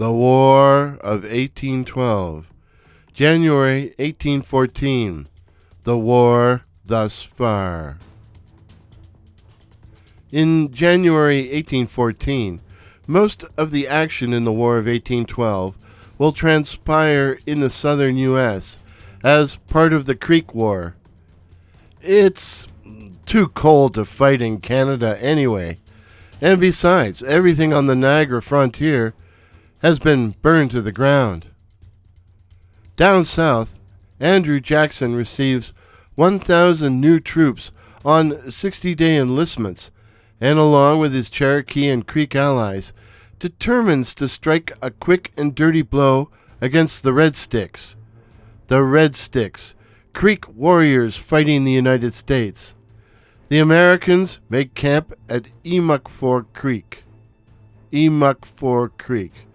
The War of 1812. January 1814. The war thus far. In January 1814, most of the action in the War of 1812 will transpire in the southern U.S. as part of the Creek War. It's too cold to fight in Canada anyway, and besides, everything on the Niagara frontier has been burned to the ground. Down south, Andrew Jackson receives 1,000 new troops on 60-day enlistments, and along with his Cherokee and Creek allies, determines to strike a quick and dirty blow against the Red Sticks. The Red Sticks, Creek warriors fighting the United States. The Americans make camp at Emuckfor Creek. Emuckfor Creek.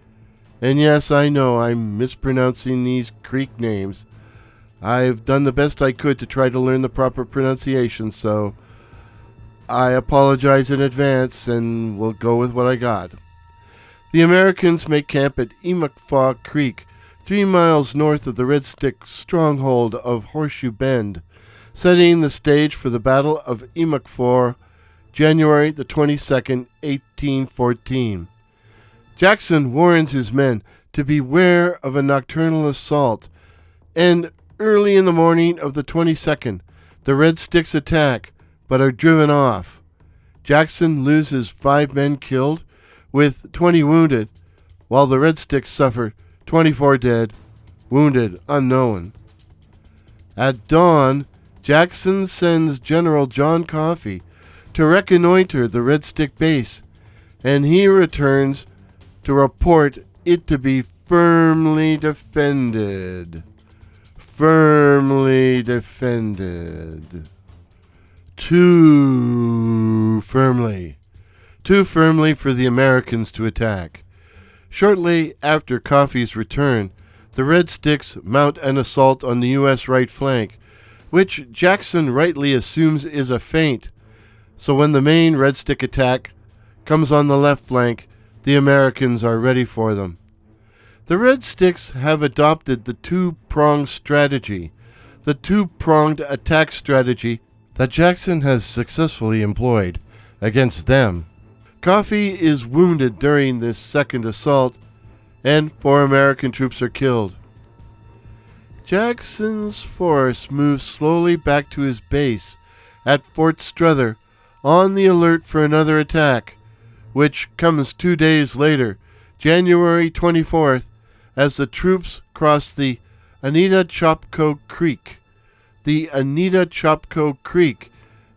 And yes, I know I'm mispronouncing these creek names. I've done the best I could to try to learn the proper pronunciation, so I apologize in advance and we'll go with what I got. The Americans make camp at Emuckfor Creek, 3 miles north of the Red Stick stronghold of Horseshoe Bend, setting the stage for the Battle of Emuckfor, January the 22nd, 1814. Jackson warns his men to beware of a nocturnal assault, and early in the morning of the 22nd, the Red Sticks attack, but are driven off. Jackson loses 5 men killed, with 20 wounded, while the Red Sticks suffer 24 dead, wounded unknown. At dawn, Jackson sends General John Coffee to reconnoiter the Red Stick base, and he returns to report it to be firmly defended. Firmly defended. Too firmly. Too firmly for the Americans to attack. Shortly after Coffee's return, the Red Sticks mount an assault on the U.S. right flank, which Jackson rightly assumes is a feint. So when the main Red Stick attack comes on the left flank, the Americans are ready for them. The Red Sticks have adopted the two-pronged strategy, the two-pronged attack strategy that Jackson has successfully employed against them. Coffee is wounded during this second assault, and 4 American troops are killed. Jackson's force moves slowly back to his base at Fort Strother, on the alert for another attack, which comes 2 days later, January 24th, as the troops cross the Anita-Chopko Creek. The Anita-Chopko Creek,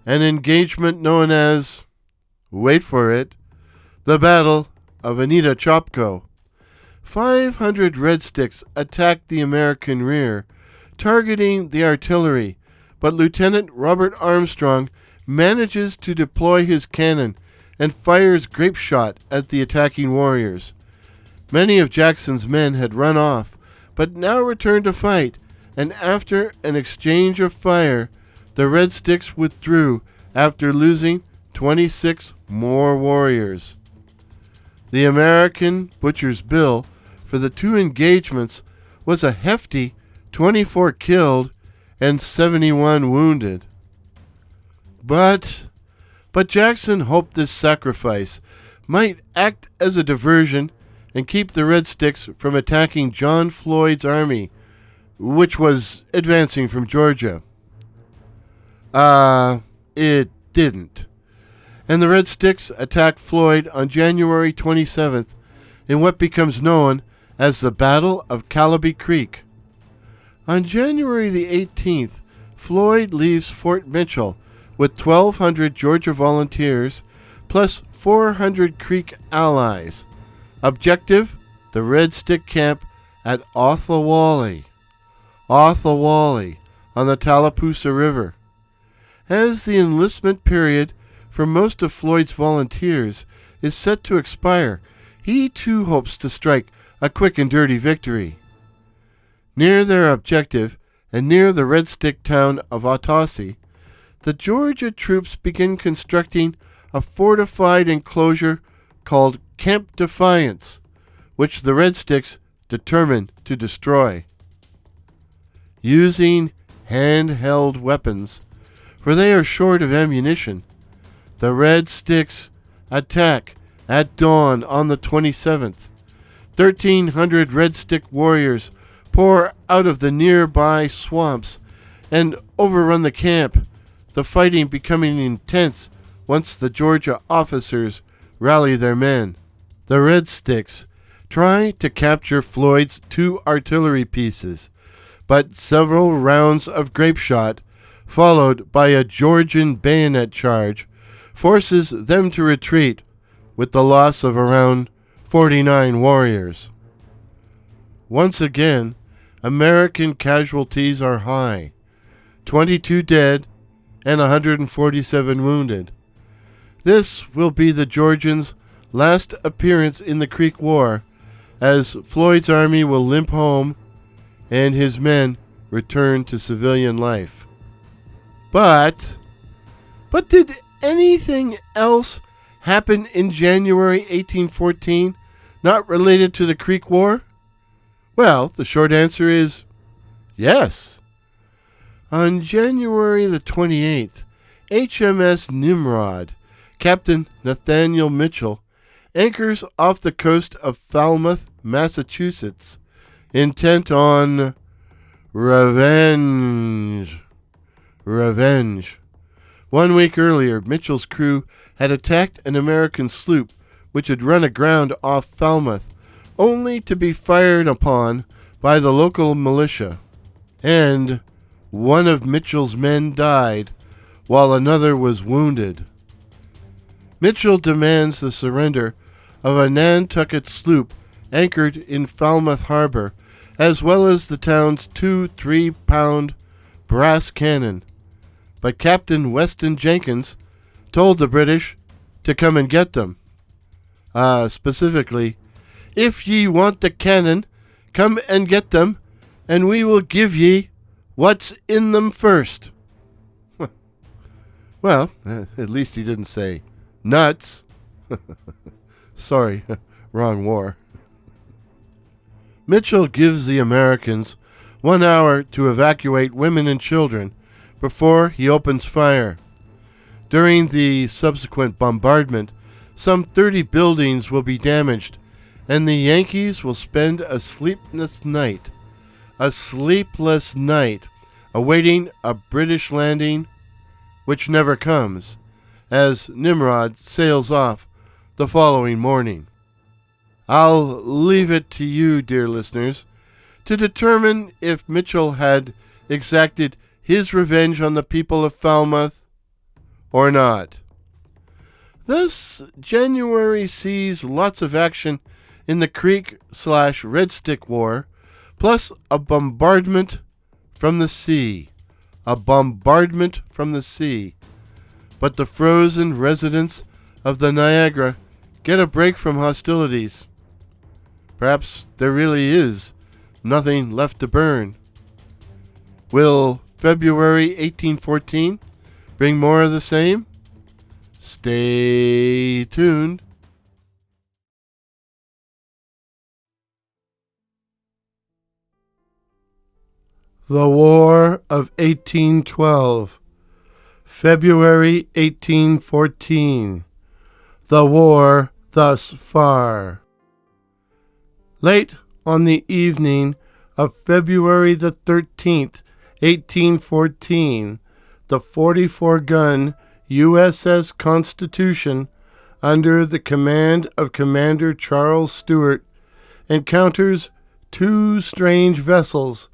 an engagement known as, wait for it, the Battle of Anita-Chopko. 500 Red Sticks attacked the American rear, targeting the artillery, but Lieutenant Robert Armstrong manages to deploy his cannon and fires grape shot at the attacking warriors. Many of Jackson's men had run off, but now returned to fight, and after an exchange of fire, the Red Sticks withdrew after losing 26 more warriors. The American butcher's bill for the 2 engagements was a hefty 24 killed and 71 wounded. But Jackson hoped this sacrifice might act as a diversion and keep the Red Sticks from attacking John Floyd's army, which was advancing from Georgia. It didn't. And the Red Sticks attacked Floyd on January 27th in what becomes known as the Battle of Calaby Creek. On January the 18th, Floyd leaves Fort Mitchell with 1,200 Georgia volunteers plus 400 Creek allies. Objective, the Red Stick camp at Othawally on the Tallapoosa River. As the enlistment period for most of Floyd's volunteers is set to expire, he too hopes to strike a quick and dirty victory. Near their objective, and near the Red Stick town of Otosi, the Georgia troops begin constructing a fortified enclosure called Camp Defiance, which the Red Sticks determined to destroy. Using handheld weapons, for they are short of ammunition, the Red Sticks attack at dawn on the 27th. 1,300 Red Stick warriors pour out of the nearby swamps and overrun the camp, the fighting becoming intense once the Georgia officers rally their men. The Red Sticks try to capture Floyd's 2 artillery pieces, but several rounds of grape shot, followed by a Georgian bayonet charge, forces them to retreat, with the loss of around 49 warriors. Once again, American casualties are high, 22 dead and 147 wounded. This will be the Georgians' last appearance in the Creek War, as Floyd's army will limp home and his men return to civilian life. But did anything else happen in January 1814 not related to the Creek War? Well, the short answer is yes. On January the 28th, HMS Nimrod, Captain Nathaniel Mitchell, anchors off the coast of Falmouth, Massachusetts, intent on revenge. 1 week earlier, Mitchell's crew had attacked an American sloop which had run aground off Falmouth, only to be fired upon by the local militia, and one of Mitchell's men died while another was wounded. Mitchell demands the surrender of a Nantucket sloop anchored in Falmouth Harbor, as well as the town's 2 3-pound brass cannon. But Captain Weston Jenkins told the British to come and get them. Specifically, "If ye want the cannon, come and get them, and we will give ye what's in them first." Well, at least he didn't say nuts. Sorry, wrong war. Mitchell gives the Americans 1 hour to evacuate women and children before he opens fire. During the subsequent bombardment, some 30 buildings will be damaged, and the Yankees will spend a sleepless night, awaiting a British landing, which never comes, as Nimrod sails off the following morning. I'll leave it to you, dear listeners, to determine if Mitchell had exacted his revenge on the people of Falmouth or not. Thus, January sees lots of action in the Creek/Red Stick War, plus a bombardment from the sea. But the frozen residents of the Niagara get a break from hostilities. Perhaps there really is nothing left to burn. Will February 1814 bring more of the same? Stay tuned. The War of 1812, February 1814. The war thus far. Late on the evening of February the 13th, 1814, the 44-gun USS Constitution, under the command of Commander Charles Stewart, encounters 2 strange vessels,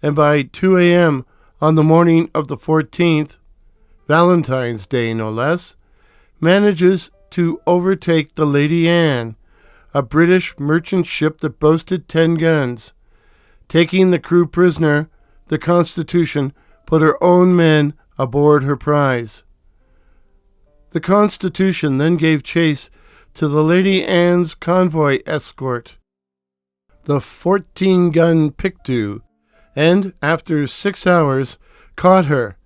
and by 2 a.m. on the morning of the 14th, Valentine's Day no less, manages to overtake the Lady Anne, a British merchant ship that boasted 10 guns. Taking the crew prisoner, the Constitution put her own men aboard her prize. The Constitution then gave chase to the Lady Anne's convoy escort, the 14-gun Pictou, and after 6 hours caught her,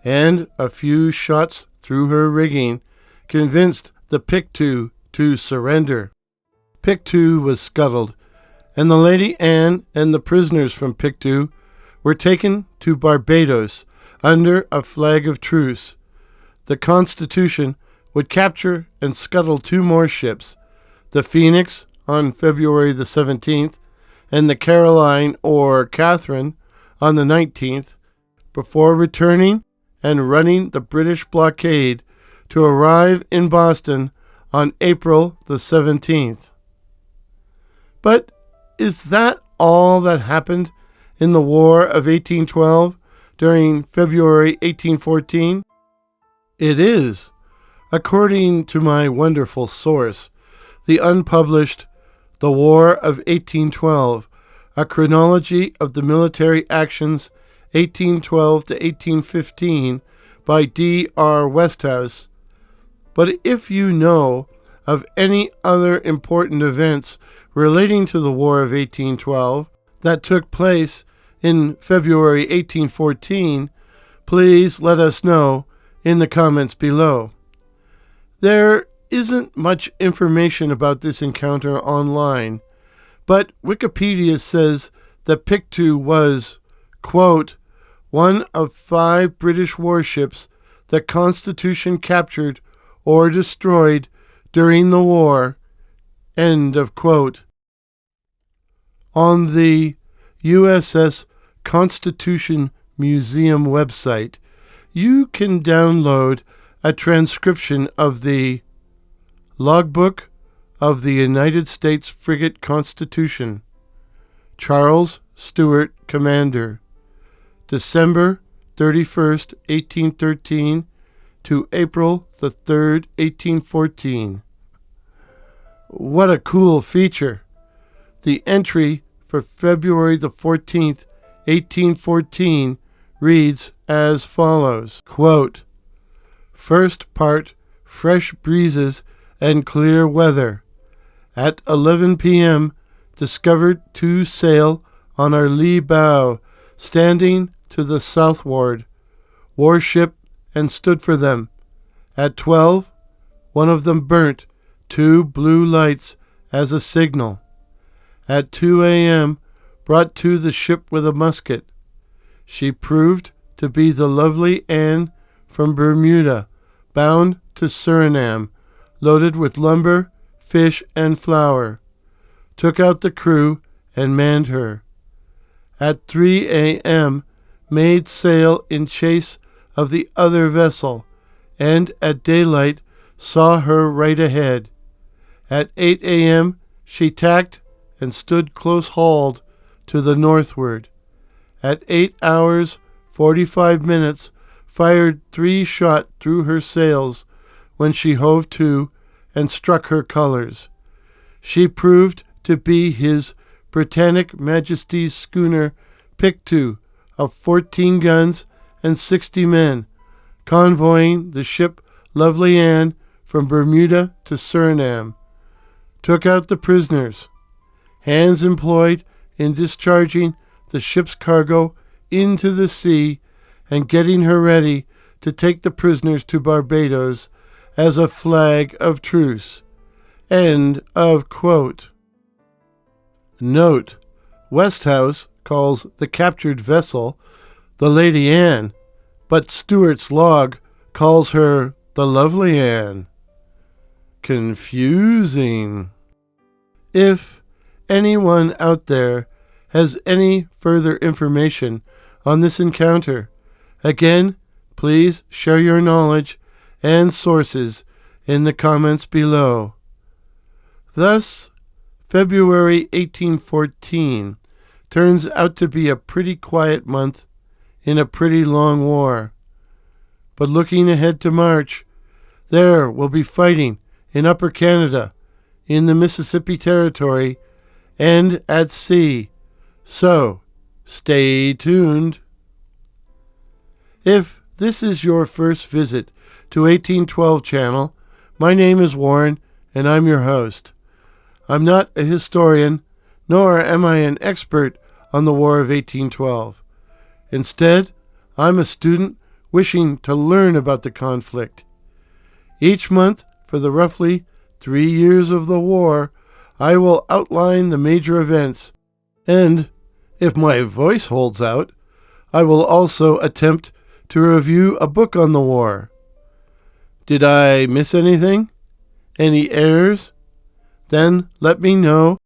and a few shots through her rigging convinced the Pictou to surrender. Pictou was scuttled, and the Lady Anne and the prisoners from Pictou were taken to Barbados under a flag of truce. The Constitution would capture and scuttle 2 more ships, the Phoenix on February the 17th and the Caroline or Catherine on the 19th, before returning and running the British blockade to arrive in Boston on April the 17th. But is that all that happened in the War of 1812 during February 1814? It is, according to my wonderful source, the unpublished The War of 1812, a chronology of the military actions 1812 to 1815 by D.R. Westhouse. But if you know of any other important events relating to the War of 1812 that took place in February 1814, please let us know in the comments below. There isn't much information about this encounter online, but Wikipedia says that Pictou was, quote, one of 5 British warships that Constitution captured or destroyed during the war, end of quote. On the USS Constitution Museum website, you can download a transcription of the Logbook of the United States Frigate Constitution, Charles Stewart, Commander, December 31st, 1813 to April the 3rd, 1814. What a cool feature! The entry for February the 14th, 1814 reads as follows, quote, first part, fresh breezes and clear weather. At 11 p.m., discovered 2 sail on our lee bow, standing to the southward. Warship and stood for them. At 12, one of them burnt 2 blue lights as a signal. At 2 a.m., brought to the ship with a musket. She proved to be the lovely Anne from Bermuda, bound to Suriname, loaded with lumber, fish, and flour. Took out the crew and manned her. At 3 a.m., made sail in chase of the other vessel, and at daylight saw her right ahead. At 8 a.m., she tacked and stood close hauled to the northward. At 8 hours 45 minutes, fired 3 shot through her sails when she hove to and struck her colors. She proved to be His Britannic Majesty's schooner Pictou of 14 guns and 60 men, convoying the ship Lovely Anne from Bermuda to Suriname. Took out the prisoners. Hands employed in discharging the ship's cargo into the sea and getting her ready to take the prisoners to Barbados as a flag of truce. End of quote. Note, Westhouse calls the captured vessel the Lady Anne, but Stewart's log calls her the Lovely Anne. Confusing. If anyone out there has any further information on this encounter, again, please share your knowledge and sources in the comments below. Thus, February 1814 turns out to be a pretty quiet month in a pretty long war. But looking ahead to March, there will be fighting in Upper Canada, in the Mississippi Territory, and at sea. So, stay tuned. If this is your first visit to 1812 channel, my name is Warren, and I'm your host. I'm not a historian, nor am I an expert on the War of 1812. Instead, I'm a student wishing to learn about the conflict. Each month, for the roughly 3 years of the war, I will outline the major events, and, if my voice holds out, I will also attempt to review a book on the war. Did I miss anything? Any errors? Then let me know.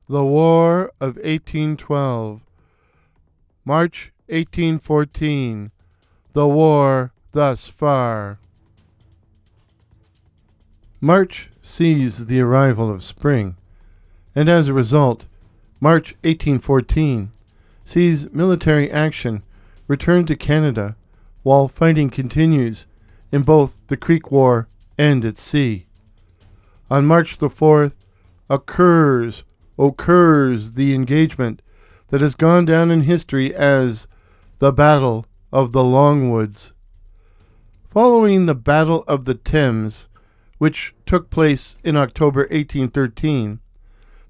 The War of 1812. March 1814. The war thus far. March sees the arrival of spring, and as a result, March 1814 sees military action return to Canada while fighting continues in both the Creek War and at sea. On March the 4th occurs the engagement that has gone down in history as the Battle of the Longwoods. Following the Battle of the Thames, which took place in October 1813,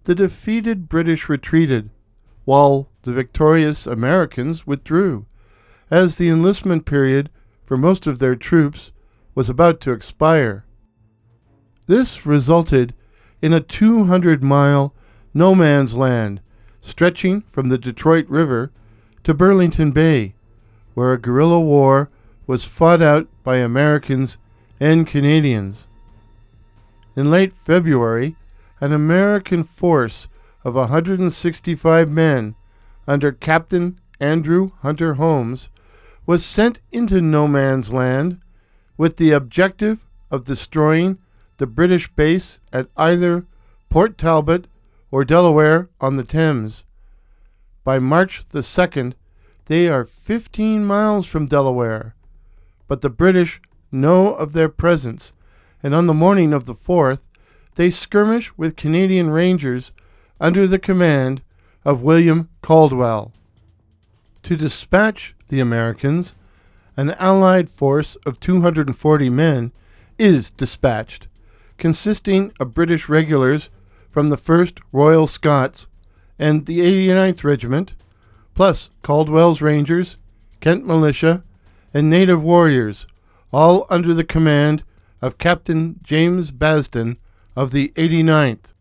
the defeated British retreated, while the victorious Americans withdrew, as the enlistment period for most of their troops was about to expire. This resulted in a 200-mile no-man's land stretching from the Detroit River to Burlington Bay, where a guerrilla war was fought out by Americans and Canadians. In late February, an American force of 165 men under Captain Andrew Hunter Holmes was sent into no man's land with the objective of destroying the British base at either Port Talbot or Delaware on the Thames. By March the 2nd, they are 15 miles from Delaware, but the British know of their presence, and on the morning of the 4th, they skirmish with Canadian Rangers under the command of William Caldwell. To dispatch the Americans, an Allied force of 240 men is dispatched, consisting of British regulars from the 1st Royal Scots and the 89th Regiment, plus Caldwell's Rangers, Kent Militia, and native warriors, all under the command of Captain James Basden of the 89th.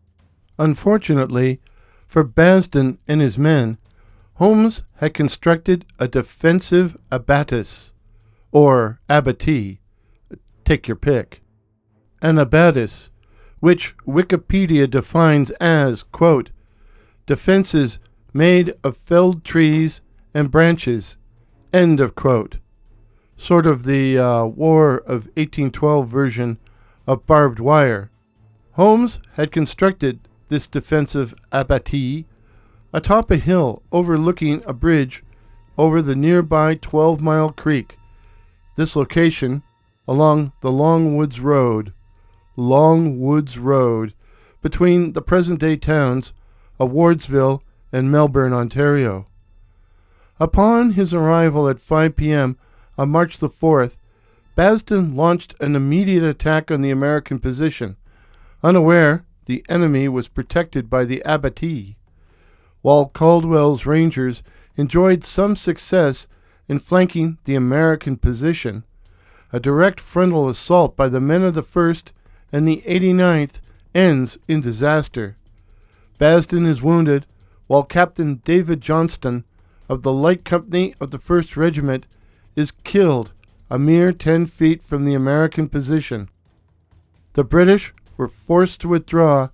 Unfortunately for Basden and his men, Holmes had constructed a defensive abattis, or abattis, take your pick. An abattis, which Wikipedia defines as, quote, defenses made of felled trees and branches, end of quote. Sort of the War of 1812 version of barbed wire. Holmes had constructed this defensive abattis atop a hill overlooking a bridge over the nearby 12-mile creek. This location, along the Longwoods Road, between the present-day towns of Wardsville and Melbourne, Ontario. Upon his arrival at 5 p.m. on March the 4th, Basden launched an immediate attack on the American position, unaware the enemy was protected by the abattis, while Caldwell's Rangers enjoyed some success in flanking the American position. A direct frontal assault by the men of the 1st and the 89th ends in disaster. Basden is wounded, while Captain David Johnston of the Light Company of the 1st Regiment is killed a mere 10 feet from the American position. The British were forced to withdraw,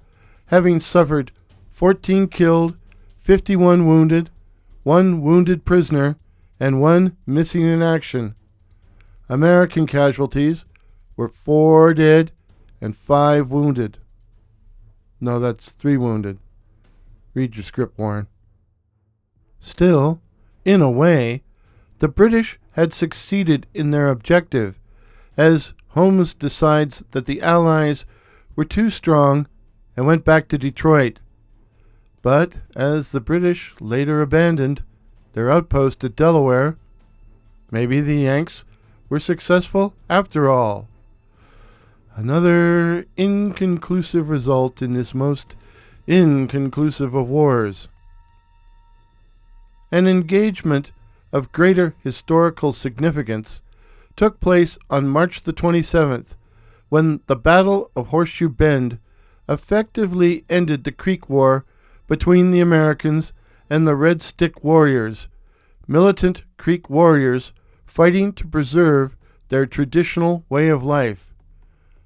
having suffered 14 killed, 51 wounded, 1 wounded prisoner, and 1 missing in action. American casualties were 4 dead and 5 wounded. No, that's 3 wounded. Read your script, Warren. Still, in a way, the British had succeeded in their objective, as Holmes decides that the Allies were too strong and went back to Detroit. But as the British later abandoned their outpost at Delaware, maybe the Yanks were successful after all. Another inconclusive result in this most inconclusive of wars. An engagement of greater historical significance took place on March the 27th, when the Battle of Horseshoe Bend effectively ended the Creek War between the Americans and the Red Stick Warriors, militant Creek warriors fighting to preserve their traditional way of life.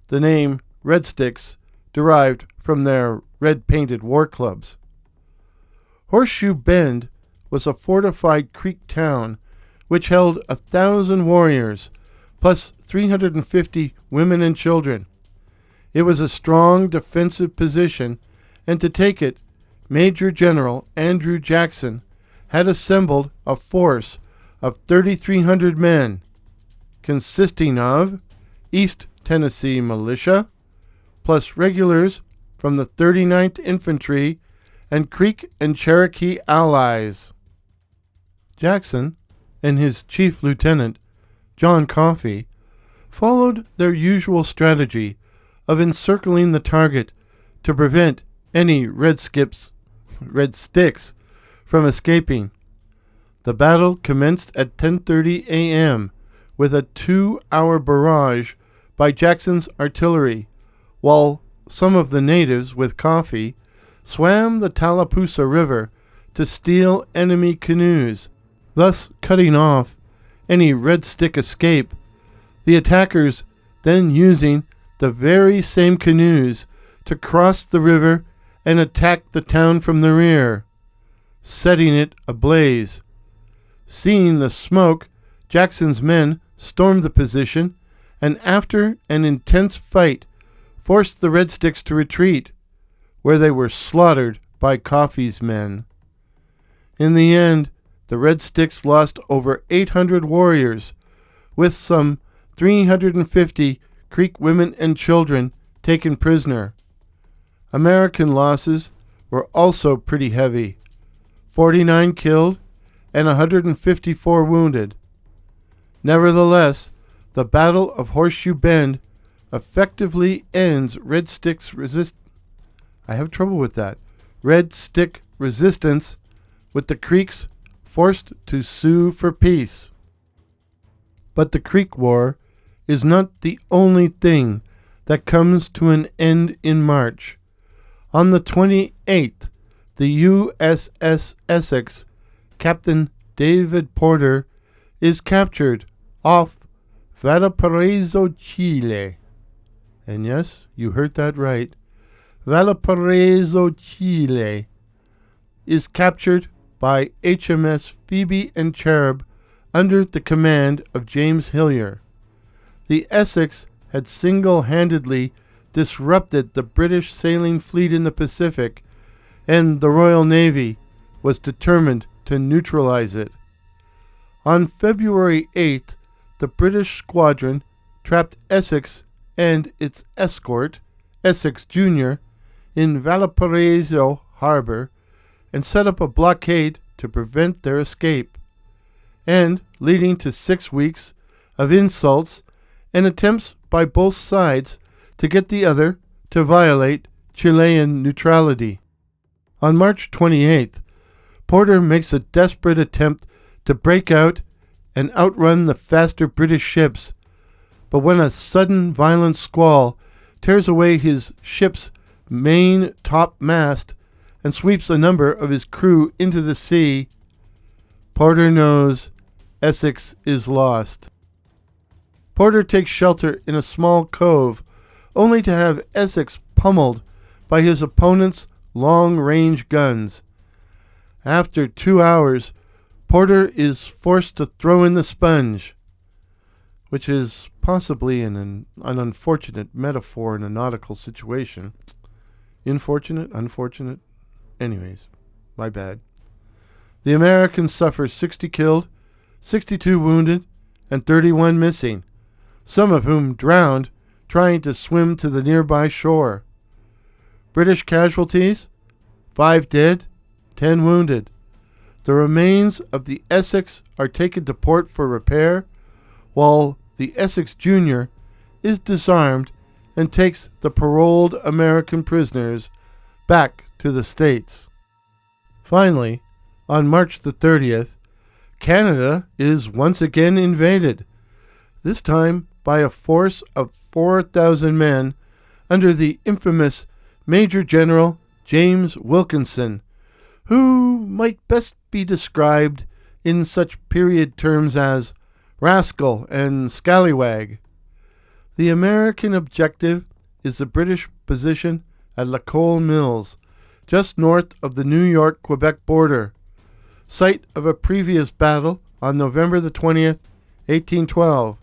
The name Red Sticks derived from their red-painted war clubs. Horseshoe Bend was a fortified creek town which held 1,000 warriors, plus 350 women and children. It was a strong defensive position, and to take it, Major General Andrew Jackson had assembled a force of 3,300 men, consisting of East Tennessee militia, plus regulars from the 39th Infantry and Creek and Cherokee allies. Jackson and his chief lieutenant, John Coffee, followed their usual strategy of encircling the target to prevent any Red Sticks from escaping. The battle commenced at 10:30 a.m. with a 2-hour barrage by Jackson's artillery, while some of the natives with Coffee swam the Tallapoosa River to steal enemy canoes, thus cutting off any Red Stick escape, the attackers then using the very same canoes to cross the river and attack the town from the rear, setting it ablaze. Seeing the smoke, Jackson's men stormed the position, and after an intense fight, forced the Red Sticks to retreat, where they were slaughtered by Coffee's men. In the end, the Red Sticks lost over 800 warriors, with some 350 Creek women and children taken prisoner. American losses were also pretty heavy, 49 killed and 154 wounded. Nevertheless, the Battle of Horseshoe Bend effectively ends Red Stick resistance, with the Creeks forced to sue for peace. But the Creek War is not the only thing that comes to an end in March. On the 28th, the USS Essex, Captain David Porter, is captured off Valparaiso, Chile. And yes, you heard that right. Valparaiso, Chile is captured by HMS Phoebe and Cherub under the command of James Hillier. The Essex had single-handedly disrupted the British sailing fleet in the Pacific, and the Royal Navy was determined to neutralize it. On February 8th, the British squadron trapped Essex and its escort, Essex Jr., in Valparaiso Harbor and set up a blockade to prevent their escape, and leading to 6 weeks of insults and attempts by both sides to get the other to violate Chilean neutrality. On March 28th, Porter makes a desperate attempt to break out and outrun the faster British ships, but when a sudden violent squall tears away his ship's main top mast and sweeps a number of his crew into the sea, Porter knows Essex is lost. Porter takes shelter in a small cove, only to have Essex pummeled by his opponent's long-range guns. After 2 hours, Porter is forced to throw in the sponge, which is possibly an unfortunate metaphor in a nautical situation. Unfortunate? Anyways, my bad. The Americans suffer 60 killed, 62 wounded, and 31 missing, some of whom drowned trying to swim to the nearby shore. British casualties: 5 dead, 10 wounded. The remains of the Essex are taken to port for repair, while the Essex Jr. is disarmed and takes the paroled American prisoners back to the States. Finally, on March the 30th, Canada is once again invaded. this time by a force of 4,000 men under the infamous Major General James Wilkinson, who might best be described in such period terms as rascal and scallywag. The American objective is the British position at La Colle Mills, just north of the New York-Quebec border, site of a previous battle on November the 20th, 1812.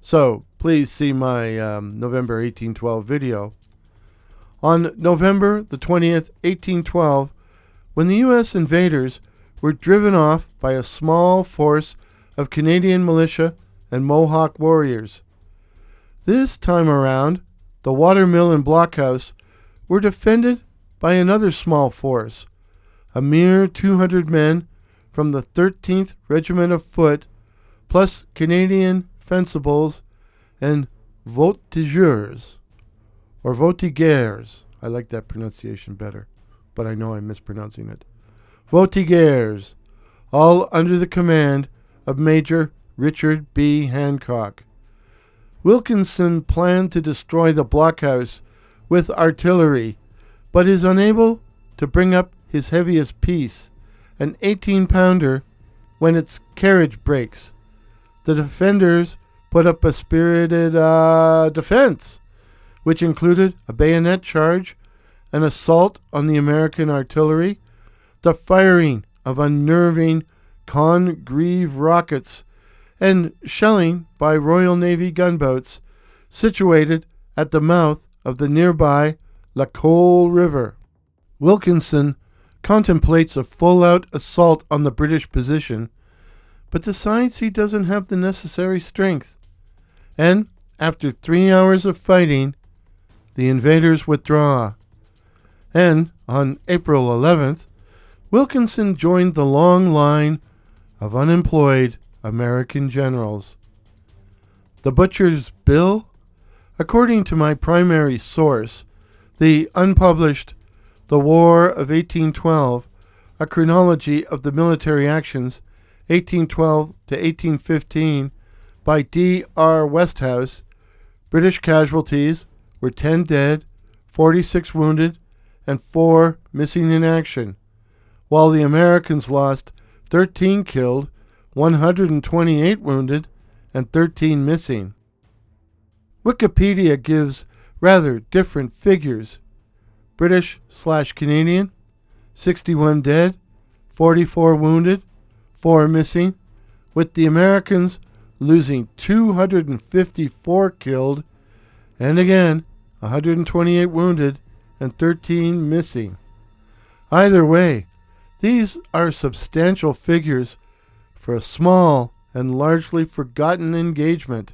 So, please see my November 1812 video. On November the 20th, 1812, when the U.S. invaders were driven off by a small force of Canadian militia and Mohawk warriors. This time around, the watermill and blockhouse were defended by another small force, a mere 200 men from the 13th Regiment of Foot, plus Canadian fencibles and voltigeurs, or voltigeurs. I like that pronunciation better, but I know I'm mispronouncing it. Voltigeurs, all under the command of Major Richard B. Hancock. Wilkinson planned to destroy the blockhouse with artillery, but is unable to bring up his heaviest piece, an 18-pounder, when its carriage breaks. The defenders put up a spirited defense, which included a bayonet charge, an assault on the American artillery, the firing of unnerving Congreve rockets, and shelling by Royal Navy gunboats situated at the mouth of the nearby La Colle River. Wilkinson contemplates a full-out assault on the British position, but decides he doesn't have the necessary strength. And, after 3 hours of fighting, the invaders withdraw. And, on April 11th, Wilkinson joined the long line of unemployed American generals. The butcher's bill? According to my primary source, the unpublished The War of 1812, a chronology of the military actions 1812 to 1815 by D.R. Westhouse, British casualties were 10 dead, 46 wounded, and 4 missing in action, while the Americans lost 13 killed, 128 wounded, and 13 missing. Wikipedia gives rather different figures. British/Canadian, 61 dead, 44 wounded, 4 missing, with the Americans losing 254 killed, and again 128 wounded, and 13 missing. Either way, these are substantial figures for a small and largely forgotten engagement.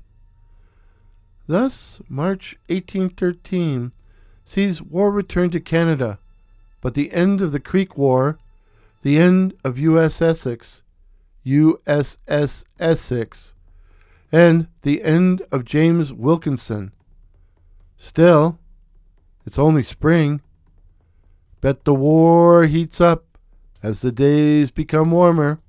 Thus, March 1813 sees war return to Canada, but the end of the Creek War, the end of USS Essex, and the end of James Wilkinson. Still, it's only spring. Bet the war heats up as the days become warmer.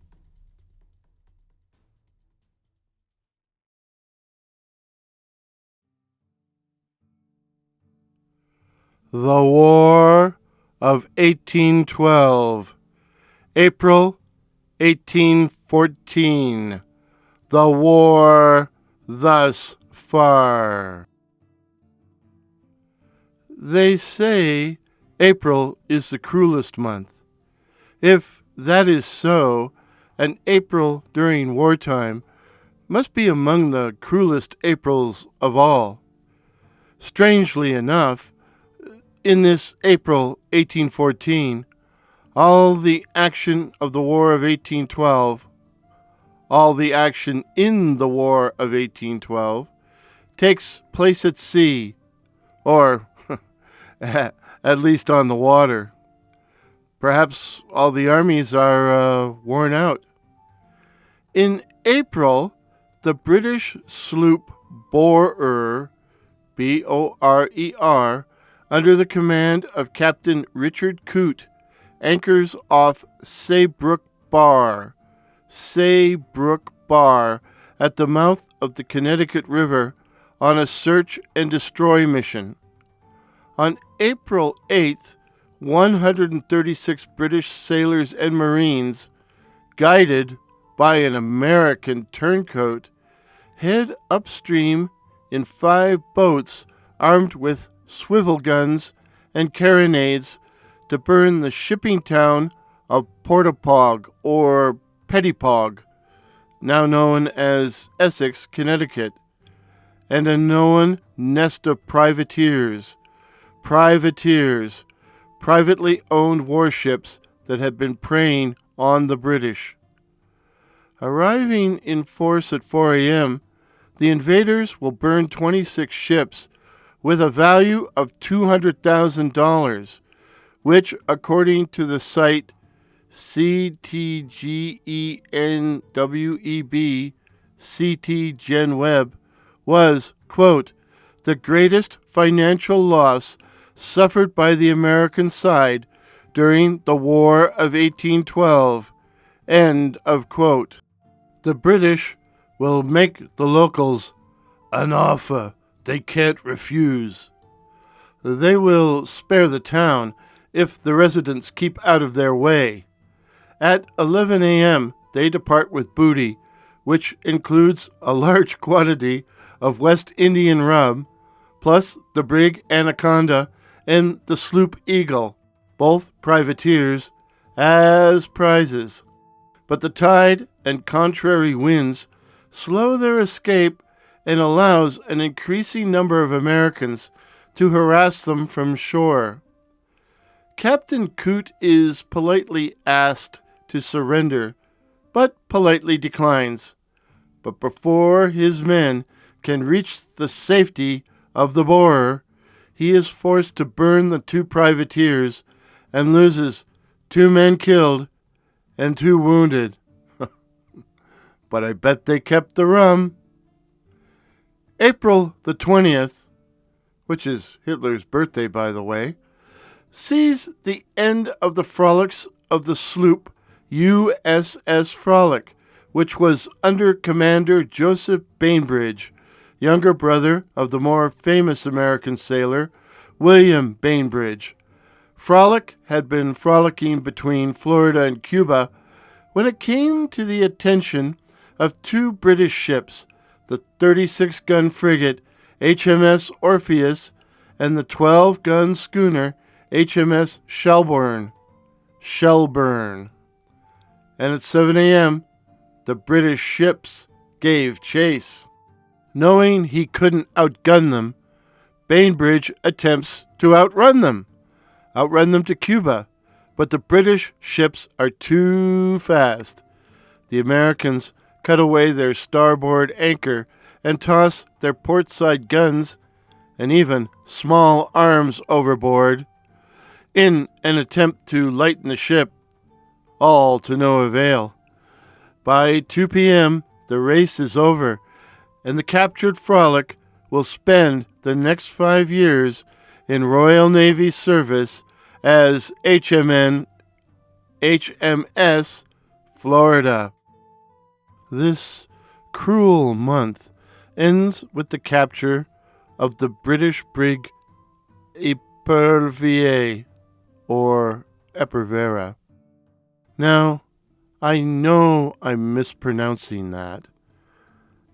The War of 1812, April 1814. The war thus far. They say April is the cruelest month. If that is so, an April during wartime must be among the cruelest Aprils of all. Strangely enough, in this April 1814, all the action of the War of 1812, all the action in the War of 1812, takes place at sea, or at least on the water. Perhaps all the armies are worn out. In April, the British sloop Borer, B-O-R-E-R, under the command of Captain Richard Coote, anchors off Saybrook Bar, at the mouth of the Connecticut River on a search and destroy mission. On April 8th, 136 British sailors and Marines, guided by an American turncoat, head upstream in 5 boats armed with swivel guns and carronades to burn the shipping town of Portapog or Pettipog, now known as Essex, Connecticut, and a known nest of privateers, privately owned warships that had been preying on the British. Arriving in force at 4 a.m., the invaders will burn 26 ships with a value of $200,000, which, according to the site CTGENWEB, CTGenWeb, was, quote, the greatest financial loss suffered by the American side during the War of 1812, end of quote. The British will make the locals an offer they can't refuse. They will spare the town if the residents keep out of their way. At 11 a.m., they depart with booty, which includes a large quantity of West Indian rum, plus the brig Anaconda and the sloop Eagle, both privateers, as prizes. But the tide and contrary winds slow their escape and allows an increasing number of Americans to harass them from shore. Captain Coote is politely asked to surrender, but politely declines. But before his men can reach the safety of the borer, he is forced to burn the 2 privateers and loses 2 men killed and 2 wounded. But I bet they kept the rum. April the 20th, which is Hitler's birthday, by the way, sees the end of the frolics of the sloop USS Frolic, which was under Commander Joseph Bainbridge, younger brother of the more famous American sailor William Bainbridge. Frolic had been frolicking between Florida and Cuba when it came to the attention of 2 British ships, the 36-gun frigate HMS Orpheus and the 12-gun schooner HMS Shelburne. And at 7 a.m., the British ships gave chase. Knowing he couldn't outgun them, Bainbridge attempts to outrun them to Cuba, but the British ships are too fast. The Americans cut away their starboard anchor and toss their portside guns and even small arms overboard in an attempt to lighten the ship, all to no avail. By 2 p.m., the race is over, and the captured Frolic will spend the next 5 years in Royal Navy service as HMS Florida. This cruel month ends with the capture of the British brig Epervier, or Epervera. Now, I know I'm mispronouncing that,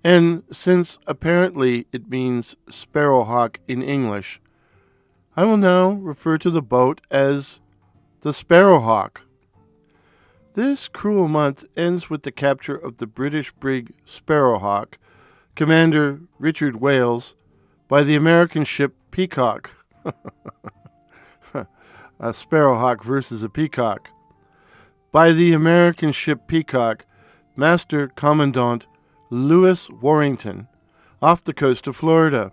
and since apparently it means sparrowhawk in English, I will now refer to the boat as the Sparrowhawk. This cruel month ends with the capture of the British brig Sparrowhawk, Commander Richard Wales, by the American ship Peacock. A Sparrowhawk versus a Peacock. By the American ship Peacock, Master Commandant Lewis Warrington, off the coast of Florida.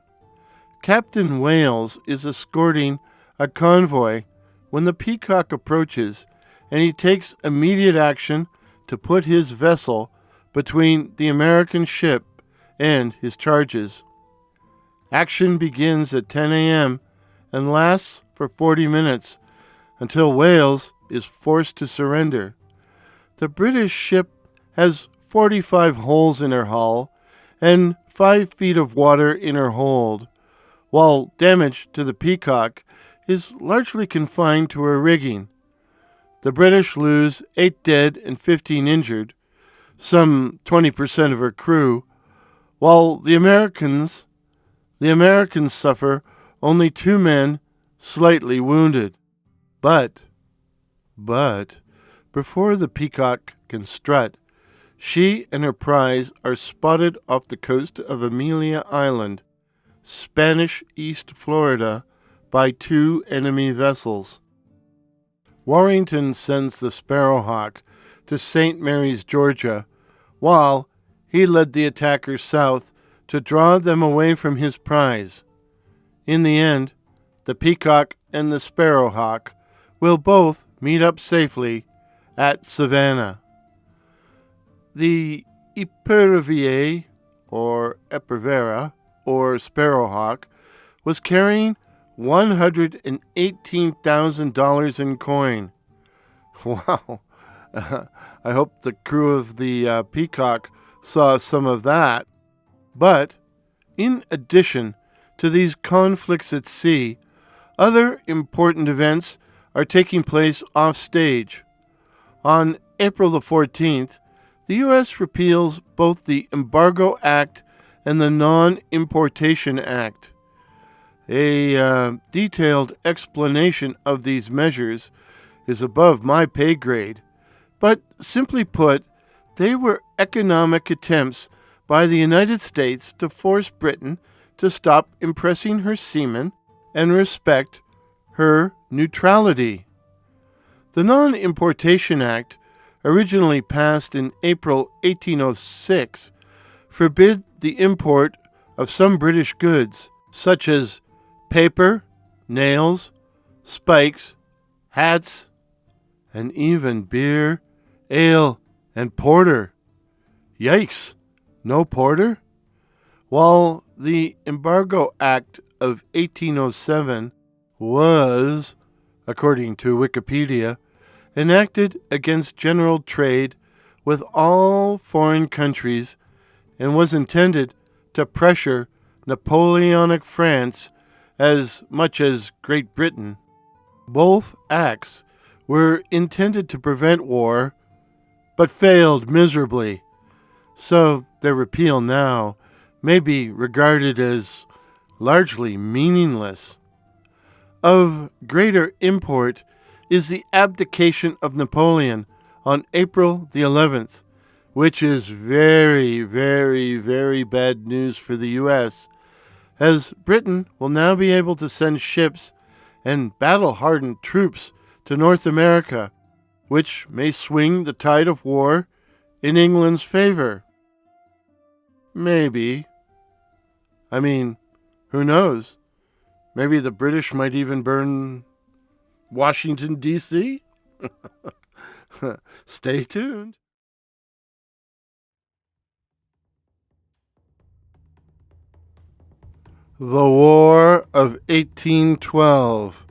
Captain Wales is escorting a convoy when the Peacock approaches, and he takes immediate action to put his vessel between the American ship and his charges. Action begins at 10 a.m. and lasts for 40 minutes until Wales is forced to surrender. The British ship has 45 holes in her hull and 5 feet of water in her hold, while damage to the Peacock is largely confined to her rigging. The British lose 8 dead and 15 injured, some 20% of her crew, while the Americans suffer only 2 men slightly wounded. But, before the Peacock can strut, she and her prize are spotted off the coast of Amelia Island, Spanish East Florida, by 2 enemy vessels. Warrington sends the Sparrowhawk to St. Mary's, Georgia, while he led the attackers south to draw them away from his prize. In the end, the Peacock and the Sparrowhawk will both meet up safely at Savannah. The Epervier, or Epervera, or Sparrowhawk, was carrying $118,000 in coin. Wow. I hope the crew of the Peacock saw some of that. But, in addition to these conflicts at sea, other important events are taking place offstage. On April the 14th, the U.S. repeals both the Embargo Act and the Non-Importation Act. A detailed explanation of these measures is above my pay grade, but simply put, they were economic attempts by the United States to force Britain to stop impressing her seamen and respect her neutrality. The Non-Importation Act, originally passed in April 1806, forbid the import of some British goods, such as paper, nails, spikes, hats, and even beer, ale, and porter. Yikes! No porter? While the Embargo Act of 1807 was, according to Wikipedia, enacted against general trade with all foreign countries and was intended to pressure Napoleonic France as much as Great Britain. Both acts were intended to prevent war, but failed miserably, so their repeal now may be regarded as largely meaningless. Of greater import is the abdication of Napoleon on April the 11th, which is very, very, very bad news for the U.S., as Britain will now be able to send ships and battle-hardened troops to North America, which may swing the tide of war in England's favor. Maybe. I mean, who knows? Maybe the British might even burn Washington, D.C.? Stay tuned. The War of 1812.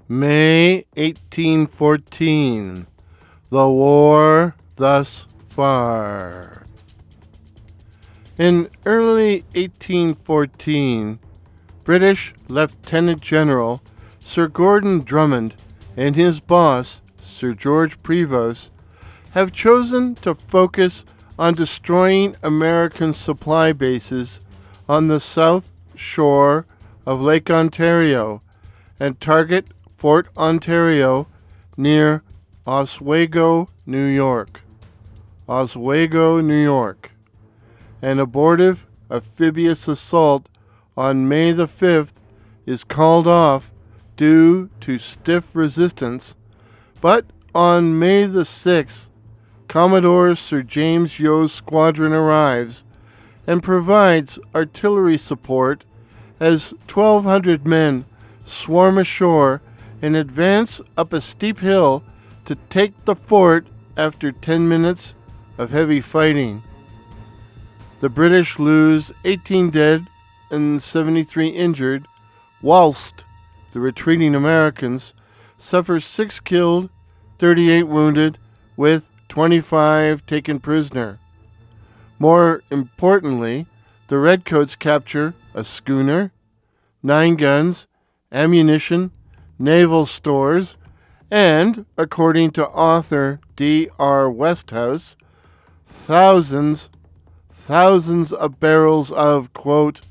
May 1814. The war thus far. In early 1814, British Lieutenant General Sir Gordon Drummond and his boss, Sir George Prevost, have chosen to focus on destroying American supply bases on the south shore of Lake Ontario and target Fort Ontario near Oswego, New York. Oswego, New York. An abortive amphibious assault on May the 5th is called off due to stiff resistance, but on May the 6th, Commodore Sir James Yo's squadron arrives and provides artillery support as 1,200 men swarm ashore and advance up a steep hill to take the fort after 10 minutes of heavy fighting. The British lose 18 dead and 73 injured, whilst the retreating Americans suffer 6 killed, 38 wounded, with 25 taken prisoner. More importantly, the Redcoats capture a schooner, 9 guns, ammunition, naval stores, and, according to author D.R. Westhouse, thousands of barrels of, quote,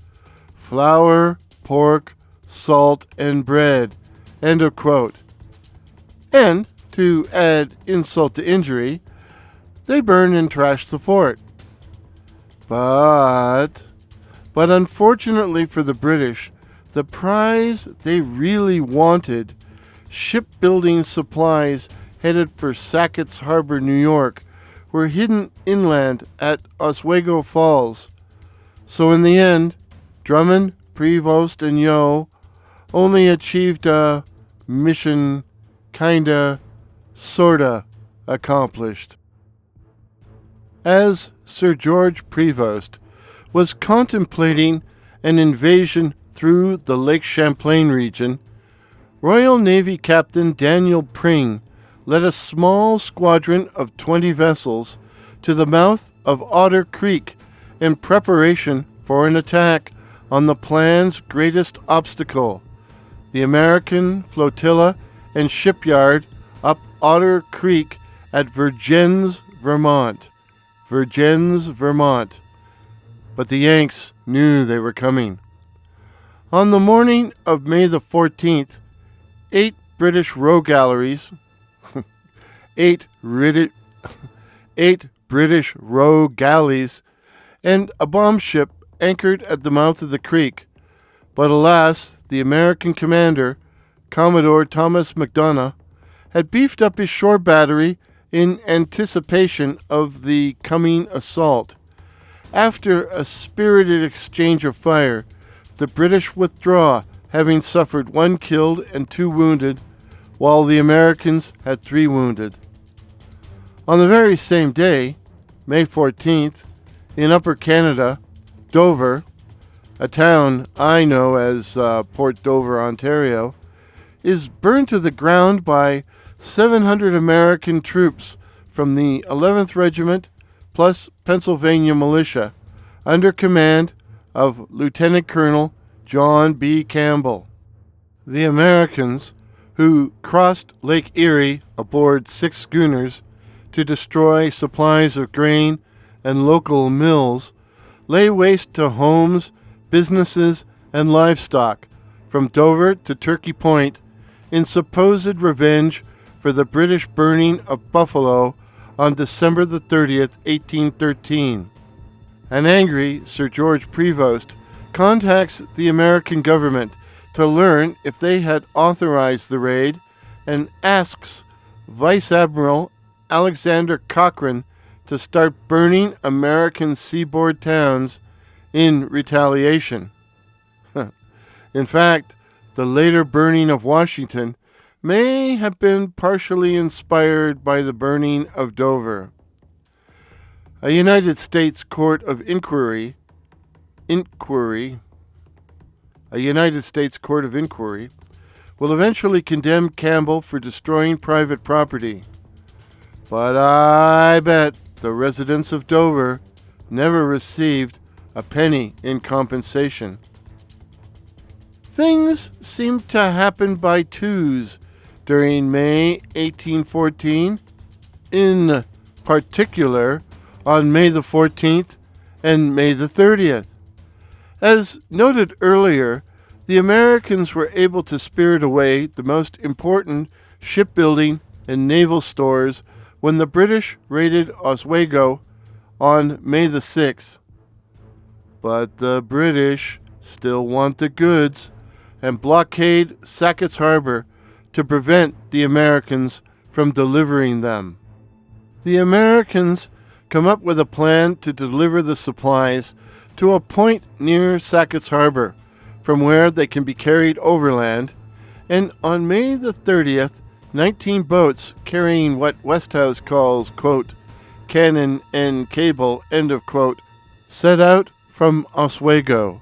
flour, pork, salt, and bread, end of quote. And, to add insult to injury, they burn and trash the fort. But unfortunately for the British, the prize they really wanted, shipbuilding supplies headed for Sackett's Harbor, New York, were hidden inland at Oswego Falls. So in the end, Drummond, Prevost, and Yeo only achieved a mission kinda, sorta accomplished. As Sir George Prevost was contemplating an invasion through the Lake Champlain region, Royal Navy Captain Daniel Pring led a small squadron of 20 vessels to the mouth of Otter Creek in preparation for an attack on the plan's greatest obstacle, the American flotilla and shipyard up Otter Creek at Vergennes, Vermont. But the Yanks knew they were coming. On the morning of May the 14th, 8 British row galleries, 8 British row galleys, and a bomb ship anchored at the mouth of the creek. But alas, the American commander, Commodore Thomas MacDonough, had beefed up his shore battery in anticipation of the coming assault. After a spirited exchange of fire, the British withdraw, having suffered 1 killed and 2 wounded, while the Americans had 3 wounded. On the very same day, May 14th, in Upper Canada, Dover, a town I know as Port Dover, Ontario, is burned to the ground by 700 American troops from the 11th Regiment plus Pennsylvania Militia under command of Lieutenant Colonel John B. Campbell. The Americans, who crossed Lake Erie aboard 6 schooners to destroy supplies of grain and local mills, lay waste to homes, businesses, and livestock from Dover to Turkey Point in supposed revenge for the British burning of Buffalo on December the 30th, 1813. An angry Sir George Prevost contacts the American government to learn if they had authorized the raid and asks Vice Admiral Alexander Cochrane to start burning American seaboard towns in retaliation. In fact, the later burning of Washington may have been partially inspired by the burning of Dover. A United States Court of Inquiry will eventually condemn Campbell for destroying private property. But I bet the residents of Dover never received a penny in compensation. Things seemed to happen by twos during May 1814, in particular on May the 14th and May the 30th. As noted earlier, the Americans were able to spirit away the most important shipbuilding and naval stores when the British raided Oswego on May the 6th. But the British still want the goods and blockade Sackett's Harbor to prevent the Americans from delivering them. The Americans come up with a plan to deliver the supplies to a point near Sackett's Harbor, from where they can be carried overland, and on May the 30th, 19 boats carrying what Westhouse calls, quote, cannon and cable, end of quote, set out from Oswego.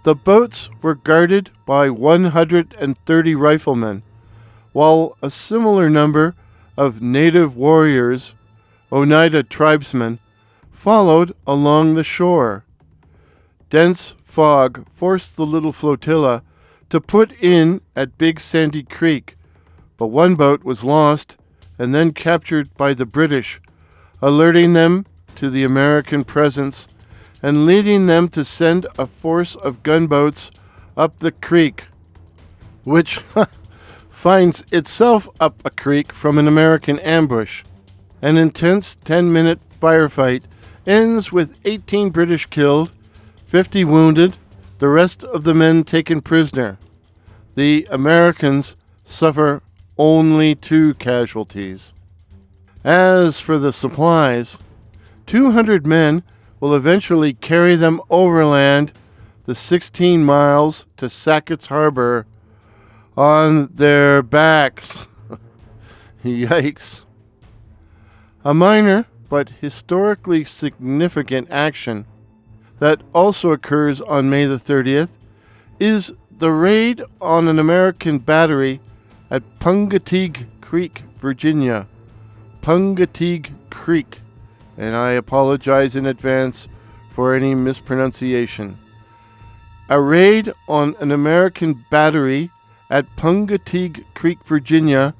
The boats were guarded by 130 riflemen, while a similar number of native warriors, Oneida tribesmen, followed along the shore. Dense fog forced the little flotilla to put in at Big Sandy Creek, but one boat was lost and then captured by the British, alerting them to the American presence and leading them to send a force of gunboats up the creek, which finds itself up a creek from an American ambush. An intense 10-minute firefight ends with 18 British killed, 50 wounded, the rest of the men taken prisoner. The Americans suffer only 2 casualties. As for the supplies, 200 men will eventually carry them overland the 16 miles to Sackett's Harbor on their backs. Yikes. A minor but historically significant action that also occurs on May the 30th is the raid on an American battery at Pungateague Creek, Virginia. Pungateague Creek, and I apologize in advance for any mispronunciation. A raid on an American battery at Pungateague Creek, Virginia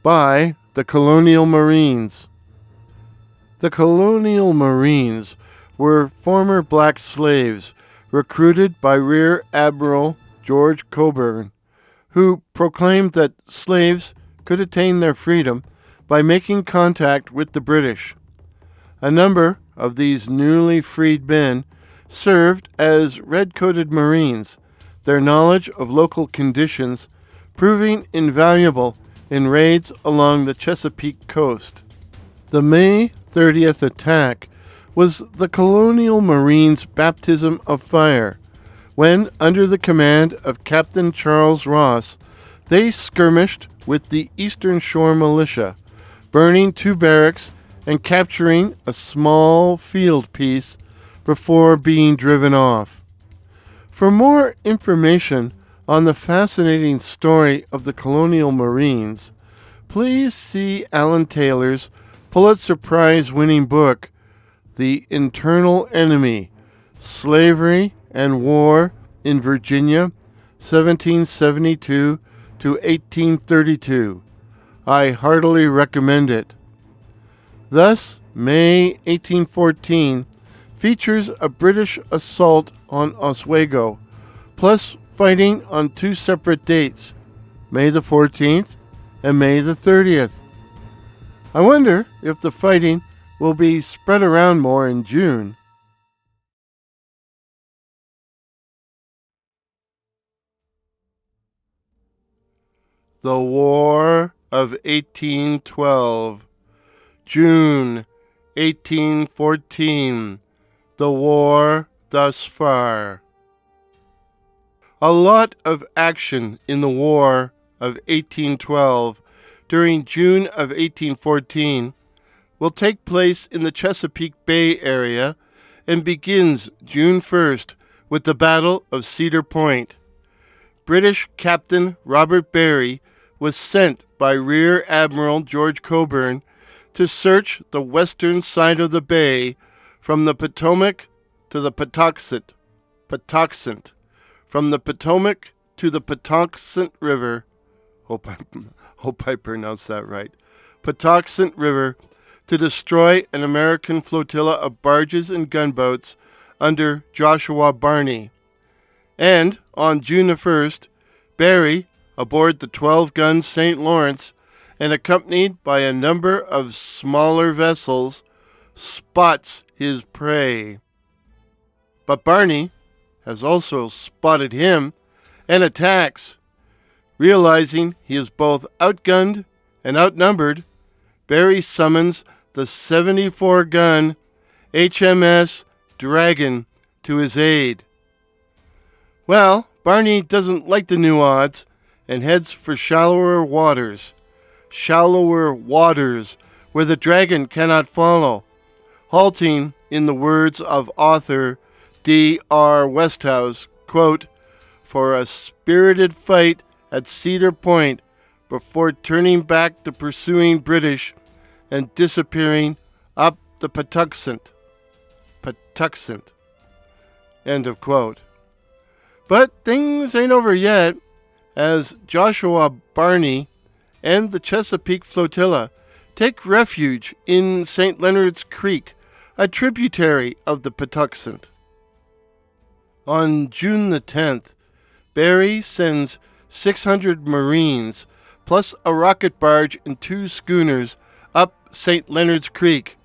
by the Colonial Marines. The Colonial Marines were former black slaves recruited by Rear Admiral George Coburn, who proclaimed that slaves could attain their freedom by making contact with the British. A number of these newly freed men served as red-coated Marines, their knowledge of local conditions proving invaluable in raids along the Chesapeake coast. The May 30th attack was the Colonial Marines' baptism of fire, when, under the command of Captain Charles Ross, they skirmished with the Eastern Shore Militia, burning 2 barracks and capturing a small field piece before being driven off. For more information on the fascinating story of the Colonial Marines, please see Alan Taylor's Pulitzer Prize-winning book, The Internal Enemy, Slavery and War in Virginia, 1772 to 1832. I heartily recommend it. Thus, May 1814 features a British assault on Oswego, plus fighting on 2 separate dates, May the 14th and May the 30th. I wonder if the fighting will be spread around more in June. The War of 1812. June 1814. The war thus far. A lot of action in the War of 1812 during June of 1814 will take place in the Chesapeake Bay area and begins June 1st with the Battle of Cedar Point. British Captain Robert Barry was sent by Rear Admiral George Coburn to search the western side of the bay from the Potomac to the Patuxent, from the Potomac to the Patuxent River. Hope I pronounced that right. Patuxent River, to destroy an American flotilla of barges and gunboats under Joshua Barney. And on June the 1st, Barry, aboard the 12-gun St. Lawrence and accompanied by a number of smaller vessels, spots his prey. But Barney has also spotted him and attacks. Realizing he is both outgunned and outnumbered, Barry summons the 74-gun HMS Dragon to his aid. Well, Barney doesn't like the new odds and heads for shallower waters where the Dragon cannot follow, halting, in the words of author D.R. Westhouse, quote, for a spirited fight at Cedar Point before turning back the pursuing British and disappearing up the Patuxent. End of quote. But things ain't over yet, as Joshua Barney and the Chesapeake Flotilla take refuge in St. Leonard's Creek, a tributary of the Patuxent. On June the 10th, Barry sends 600 Marines plus a rocket barge and 2 schooners up St. Leonard's Creek,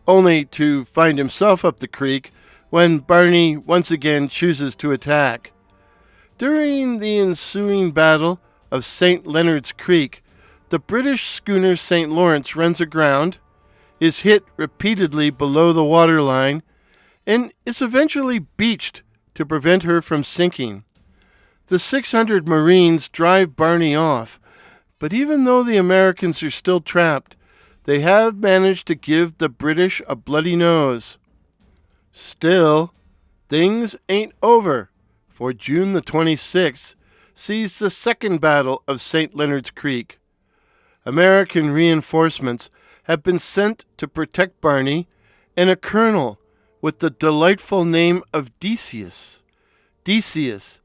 only to find himself up the creek when Barney once again chooses to attack. During the ensuing battle of St. Leonard's Creek, the British schooner St. Lawrence runs aground, is hit repeatedly below the waterline, and is eventually beached to prevent her from sinking. The 600 Marines drive Barney off, but even though the Americans are still trapped, they have managed to give the British a bloody nose. Still, things ain't over, for June the 26th sees the second battle of St. Leonard's Creek. American reinforcements have been sent to protect Barney, and a colonel with the delightful name of Decius, Decius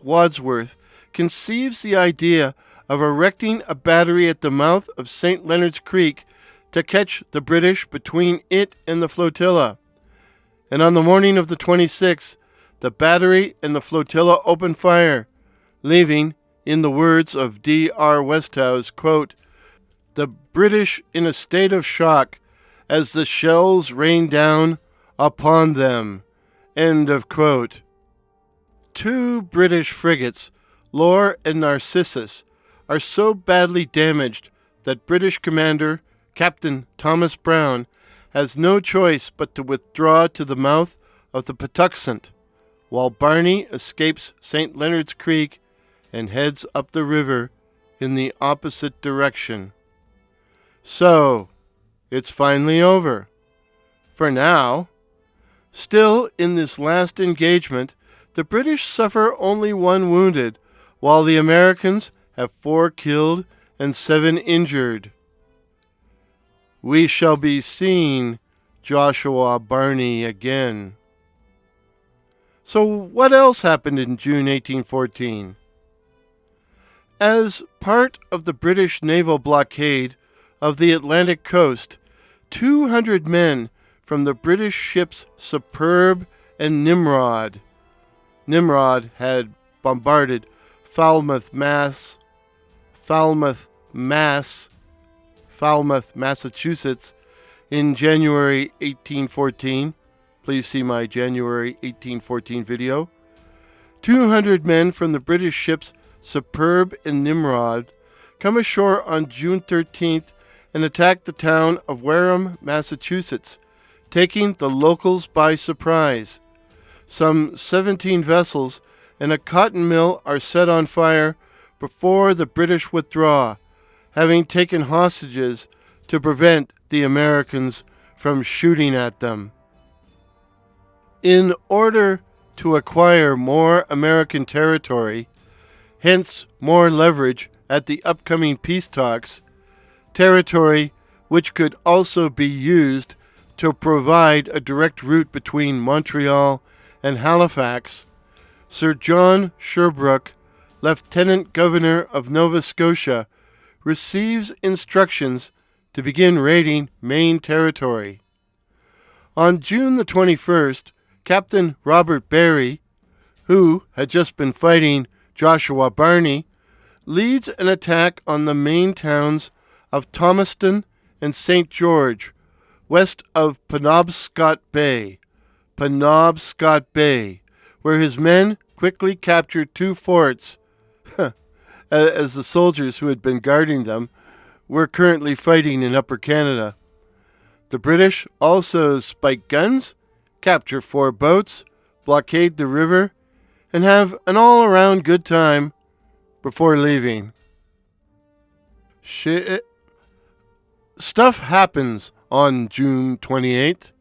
Wadsworth, conceives the idea of erecting a battery at the mouth of St. Leonard's Creek to catch the British between it and the flotilla. And on the morning of the 26th, the battery and the flotilla open fire, leaving, in the words of D.R. Westhouse, quote, the British in a state of shock as the shells rain down upon them. End of quote. 2 British frigates, Lore and Narcissus, are so badly damaged that British commander Captain Thomas Brown has no choice but to withdraw to the mouth of the Patuxent, while Barney escapes St. Leonard's Creek and heads up the river in the opposite direction. So, it's finally over. For now. Still, in this last engagement, the British suffer only 1 wounded, while the Americans have 4 killed and 7 injured. We shall be seeing Joshua Barney again. So what else happened in June 1814? As part of the British naval blockade of the Atlantic coast, 200 men from the British ships Superb and Nimrod had bombarded Falmouth, Massachusetts in January 1814. Please see my January 1814 video. 200 men from the British ships Superb and Nimrod come ashore on June 13th and attack the town of Wareham, Massachusetts, taking the locals by surprise. Some 17 vessels and a cotton mill are set on fire before the British withdraw, having taken hostages to prevent the Americans from shooting at them. In order to acquire more American territory, hence more leverage at the upcoming peace talks, territory which could also be used to provide a direct route between Montreal and Halifax, Sir John Sherbrooke, Lieutenant Governor of Nova Scotia, receives instructions to begin raiding Maine territory. On June the 21st, Captain Robert Barry, who had just been fighting Joshua Barney, leads an attack on the Maine towns of Thomaston and St. George, west of Penobscot Bay, where his men quickly captured 2 forts, as the soldiers who had been guarding them were currently fighting in Upper Canada. The British also spike guns, capture 4 boats, blockade the river, and have an all-around good time before leaving. Stuff happens on June 28th.